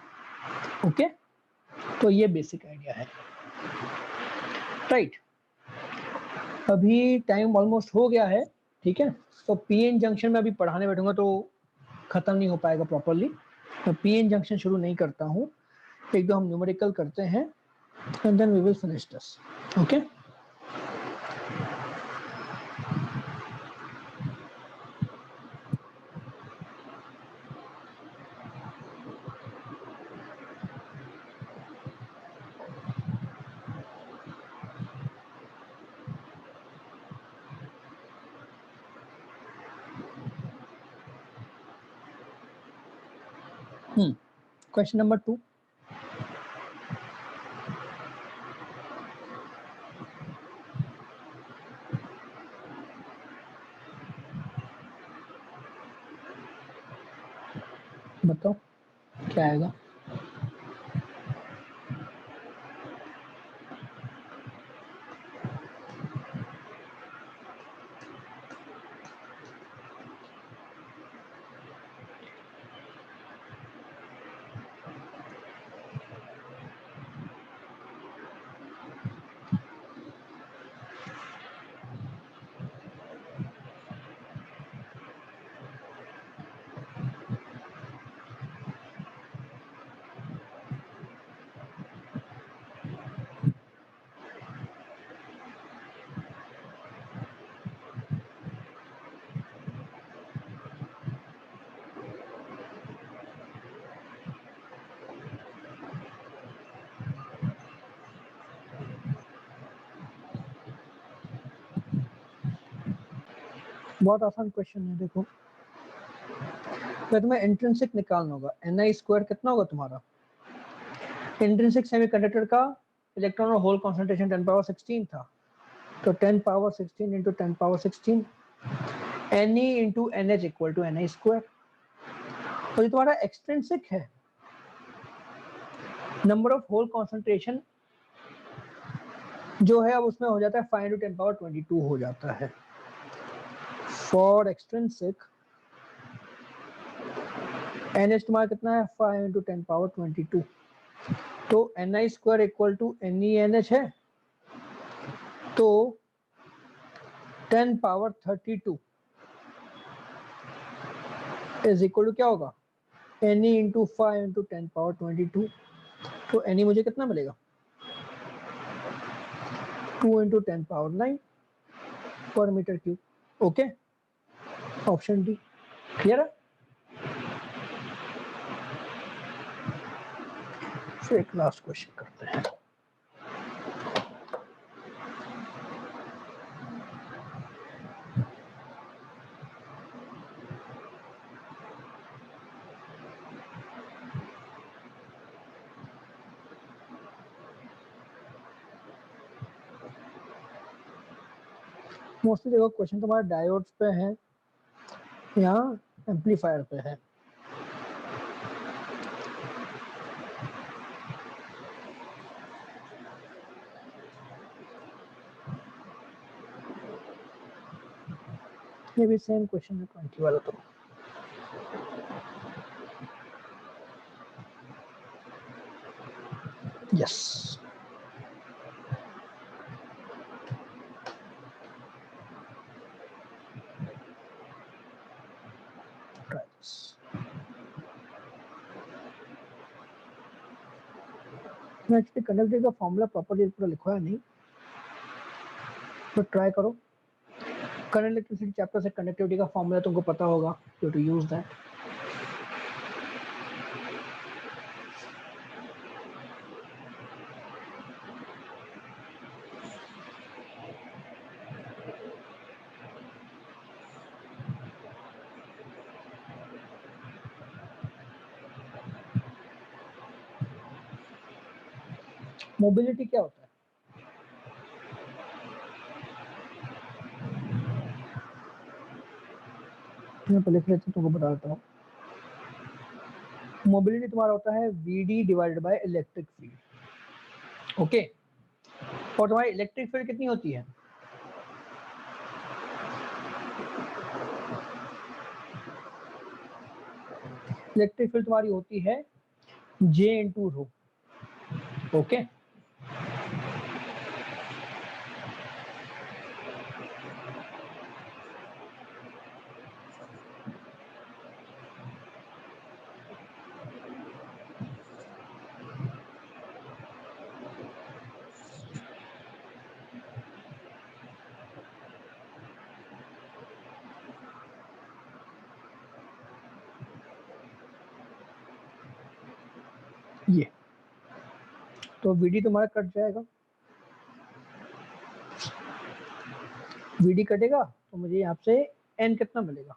ओके, तो ये बेसिक आइडिया है। राइट, अभी टाइम ऑलमोस्ट हो गया है, ठीक है। तो पीएन जंक्शन में अभी पढ़ाने बैठूंगा तो खत्म नहीं हो पाएगा प्रॉपरली। मैं पीएन जंक्शन शुरू नहीं करता हूँ, एक दो हम न्यूमेरिकल करते हैं and then we will finish this. Okay, question number 2। बताओ क्या आएगा। बहुत आसान क्वेश्चन है। देखो, तो तुम्हें इंट्रिंसिक निकालना होगा। Ni² कितना होगा तुम्हारा। इंट्रिंसिक सेमीकंडक्टर का इलेक्ट्रॉन और होल कॉन्सेंट्रेशन 10 पावर 16 था, तो 10 power 16 into 10 power 16 Ne into NH equal to Ni²। तो ये तुम्हारा एक्सट्रिंसिक है। नंबर ऑफ होल कॉन्सेंट्रेशन जो है अब उसमें हो जाता है 5 इंटू 10 पावर 22 हो जाता है। फॉर एक्सट्रिंसिक NH तुम्हारा कितना है 5 इंटू 10 पावर 22, तो Ni² इक्वल टू NeNH है, तो 10 पावर 32 इज इक्वल टू क्या होगा Ne इंटू 5 इंटू 10 पावर 22। तो Ne मुझे कितना मिलेगा 2 इंटू 10 पावर 9 पर metre cube. Okay, option D clear है। फिर एक लास्ट क्वेश्चन करते हैं। मोस्टली देखो क्वेश्चन तुम्हारा डायोड्स पे है या एम्पलीफायर पे है। ये भी सेम क्वेश्चन है 20 वाला। तो यस, एक्चुअली कंडक्टिविटी का फॉर्मूला प्रॉपर्ली पूरा लिखा है नहीं, तो ट्राई करो। करंट इलेक्ट्रिसिटी चैप्टर से कंडक्टिविटी का फॉर्मूला तुमको पता होगा, you to use that. Mobility क्या होता है? मैं पहले से तुमको बता देता हूँ। मोबिलिटी तुम्हारा होता है VD divided by electric field. Okay, और तुम्हारी इलेक्ट्रिक फील्ड कितनी होती है? इलेक्ट्रिक फील्ड तुम्हारी होती है J इंटू रो। ओके, ये तो VD तुम्हारा कट जाएगा, VD कटेगा तो मुझे यहाँ से N कितना मिलेगा?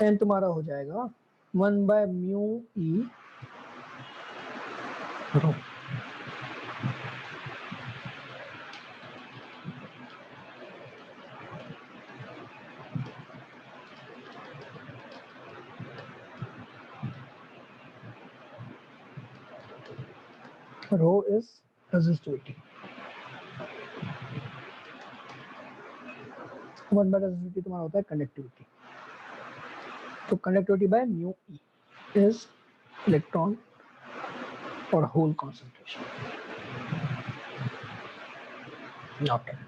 N तुम्हारा हो जाएगा 1 by mu e rho. Rho is resistivity, 1 by resistivity तुम्हारा होता है कंडक्टिविटी। तो conductivity by mu e is electron और होल कॉन्सेंट्रेशन। ओके,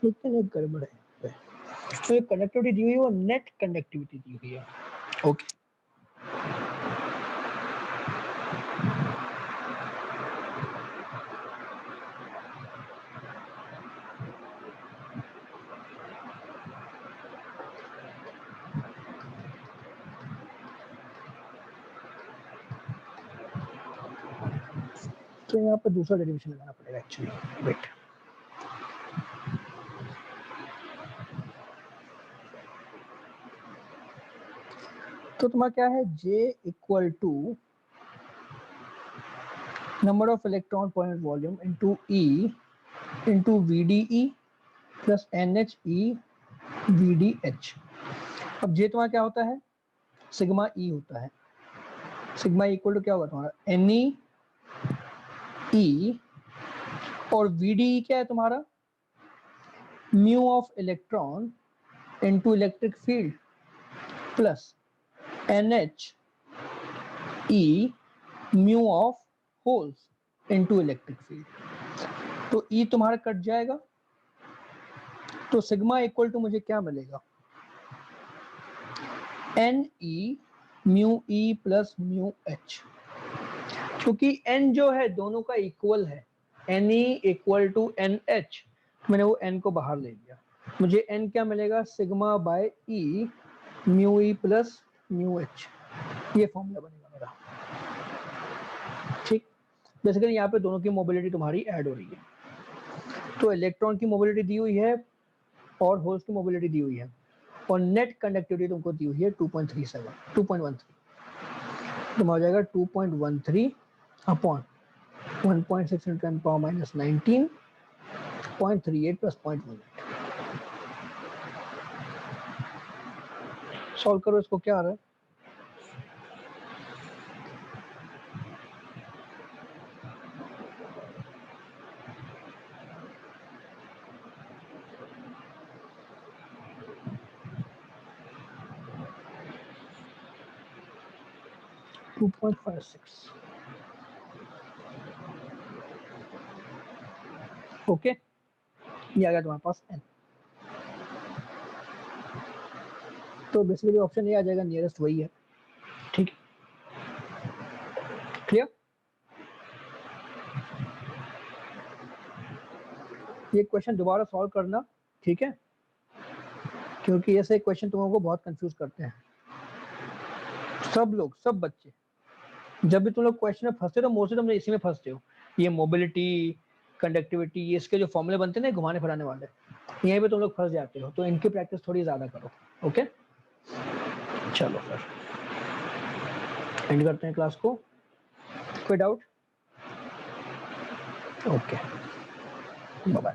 लेकिन एक गड़बड़ है, तो ये कंडक्टिविटी दी हुई है वो नेट कंडक्टिविटी दी हुई है। ओके, तो यहाँ पर दूसरा डेरिवेशन लगाना पड़ेगा एक्चुअली। वेट, तो तुम्हारा क्या है? J equal to number of electron point volume into E into VDE plus NHE VDH। अब J तुम्हारा क्या होता है? सिग्मा E होता है। सिग्मा इक्वल टू क्या होगा तुम्हारा? NE E, और VDE क्या है तुम्हारा? Mu of electron into electric field plus NH E mu of holes into electric field. तो E तुम्हारा कट जाएगा, तो सिग्मा इक्वल टू मुझे क्या मिलेगा? NE mu E plus mu H। क्योंकि N जो है दोनों का इक्वल है, NE इक्वल टू NH, मैंने वो N को बाहर ले लिया, मुझे N क्या मिलेगा? Sigma bye E mu E plus mu H। ये फॉर्मूला बनेगा मेरा। ठीक, बेसिकली यहाँ पे दोनों की मोबिलिटी तुम्हारी ऐड हो रही है। तो इलेक्ट्रॉन की मोबिलिटी दी हुई है और होल्स की मोबिलिटी दी हुई है, और नेट कंडक्टिविटी तुमको दी हुई है 2.13 तो हो जाएगा 2.13 अपॉन 1.6 × 10⁻⁻19 0.38 प्लस 0.18। सॉल्व करो इसको, क्या आ रहा है? 2.56 ओके, ये आ गया तुम्हारे पास n। तो बेसिकली ऑप्शन ये आ जाएगा, नियरेस्ट वही है। ठीक, क्लियर। ये क्वेश्चन दोबारा सॉल्व करना, ठीक है, क्योंकि ऐसे क्वेश्चन तुम लोगों को बहुत कंफ्यूज करते हैं। सब लोग, सब बच्चे, जब भी तुम लोग क्वेश्चन में फंसते हो तो मोस्टली तुम इसी में फंसते हो। ये मोबिलिटी, कंडक्टिविटी, ये इसके जो फॉर्मूले बनते हैं ना घुमाने फिराने वाले, यहीं पे तुम लोग फंस जाते हो। तो इनकी प्रैक्टिस थोड़ी ज्यादा करो। ओके, चलो फिर एंड करते हैं क्लास को। कोई डाउट? Okay, bye bye.